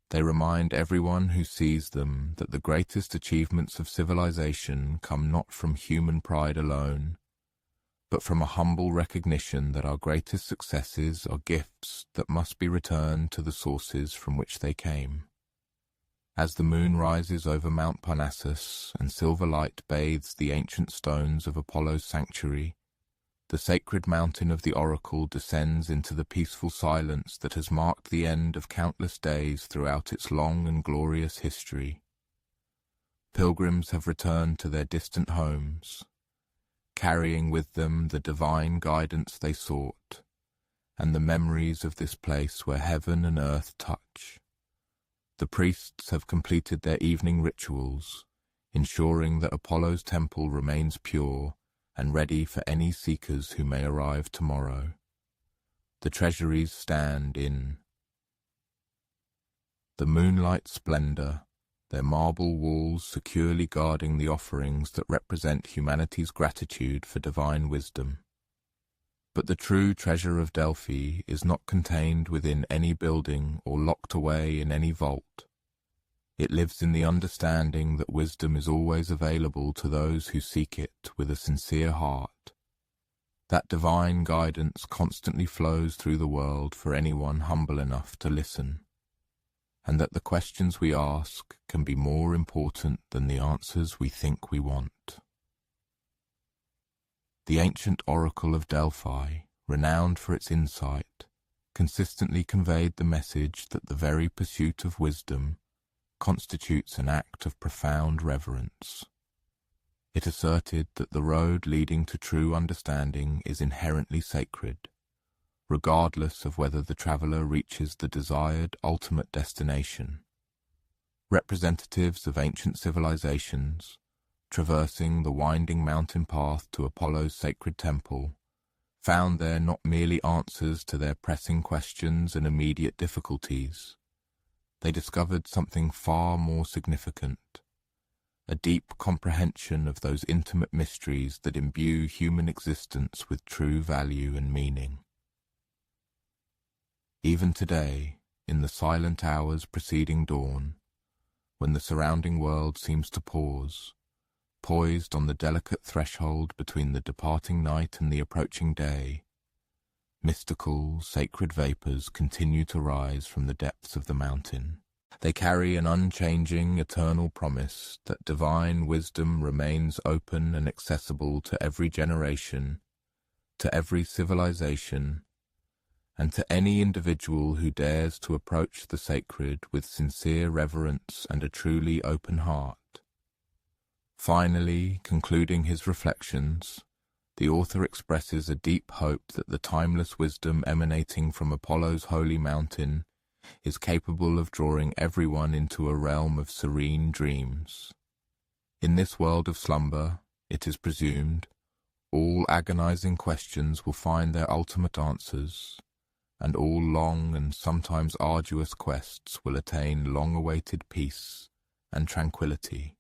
Speaker 1: They remind everyone who sees them that the greatest achievements of civilization come not from human pride alone, but from a humble recognition that our greatest successes are gifts that must be returned to the sources from which they came. As the moon rises over Mount Parnassus and silver light bathes the ancient stones of Apollo's sanctuary, the sacred mountain of the oracle descends into the peaceful silence that has marked the end of countless days throughout its long and glorious history. Pilgrims have returned to their distant homes, carrying with them the divine guidance they sought, and the memories of this place where heaven and earth touch. The priests have completed their evening rituals, ensuring that Apollo's temple remains pure and ready for any seekers who may arrive tomorrow. The treasuries stand in the moonlight splendor, their marble walls securely guarding the offerings that represent humanity's gratitude for divine wisdom. But the true treasure of Delphi is not contained within any building or locked away in any vault. It lives in the understanding that wisdom is always available to those who seek it with a sincere heart. That divine guidance constantly flows through the world for anyone humble enough to listen, and that the questions we ask can be more important than the answers we think we want. The ancient oracle of Delphi, renowned for its insight, consistently conveyed the message that the very pursuit of wisdom constitutes an act of profound reverence. It asserted that the road leading to true understanding is inherently sacred, regardless of whether the traveler reaches the desired ultimate destination. Representatives of ancient civilizations, traversing the winding mountain path to Apollo's sacred temple, found there not merely answers to their pressing questions and immediate difficulties. They discovered something far more significant, a deep comprehension of those intimate mysteries that imbue human existence with true value and meaning. Even today, in the silent hours preceding dawn, when the surrounding world seems to pause, poised on the delicate threshold between the departing night and the approaching day, mystical, sacred vapors continue to rise from the depths of the mountain. They carry an unchanging, eternal promise that divine wisdom remains open and accessible to every generation, to every civilization, and to any individual who dares to approach the sacred with sincere reverence and a truly open heart. Finally, concluding his reflections, the author expresses a deep hope that the timeless wisdom emanating from Apollo's holy mountain is capable of drawing everyone into a realm of serene dreams. In this world of slumber, it is presumed, all agonizing questions will find their ultimate answers, and all long and sometimes arduous quests will attain long-awaited peace and tranquility.